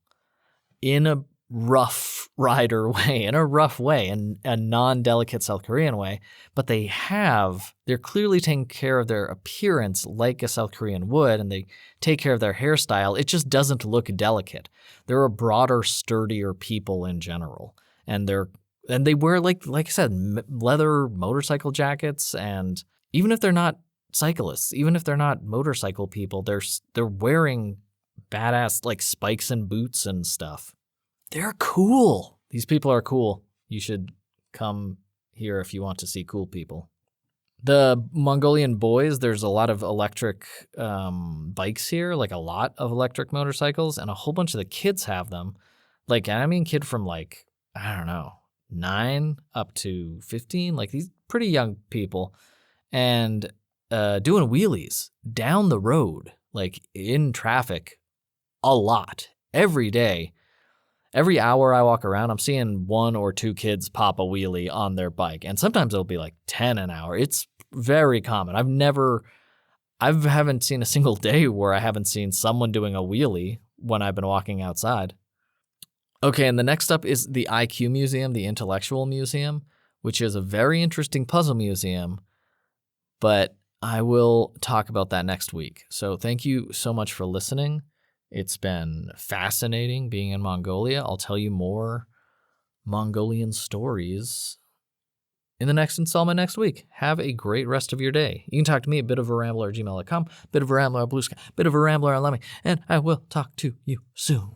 in a rough rider way, in a non-delicate South Korean way, but they're clearly taking care of their appearance like a South Korean would, and they take care of their hairstyle. It just doesn't look delicate. They're a broader, sturdier people in general, and they wear, like I said, leather motorcycle jackets, and even if they're not cyclists, even if they're not motorcycle people, they're wearing badass like spikes and boots and stuff. They're cool. These people are cool. You should come here if you want to see cool people. The Mongolian boys, there's a lot of electric bikes here, like a lot of electric motorcycles, and a whole bunch of the kids have them. Like, I mean, kid from 9 up to 15, like these pretty young people, and doing wheelies down the road, like in traffic, a lot, every day. Every hour I walk around, I'm seeing 1 or 2 kids pop a wheelie on their bike, and sometimes it'll be like 10 an hour. It's very common. I haven't seen a single day where I haven't seen someone doing a wheelie when I've been walking outside. Okay, and the next up is the IQ Museum, the Intellectual Museum, which is a very interesting puzzle museum, but I will talk about that next week. So thank you so much for listening. It's been fascinating being in Mongolia. I'll tell you more Mongolian stories in the next installment next week. Have a great rest of your day. You can talk to me at bitofarambler@gmail.com, bitofarambler on Blue Sky, bitofarambler on Lemmy, and I will talk to you soon.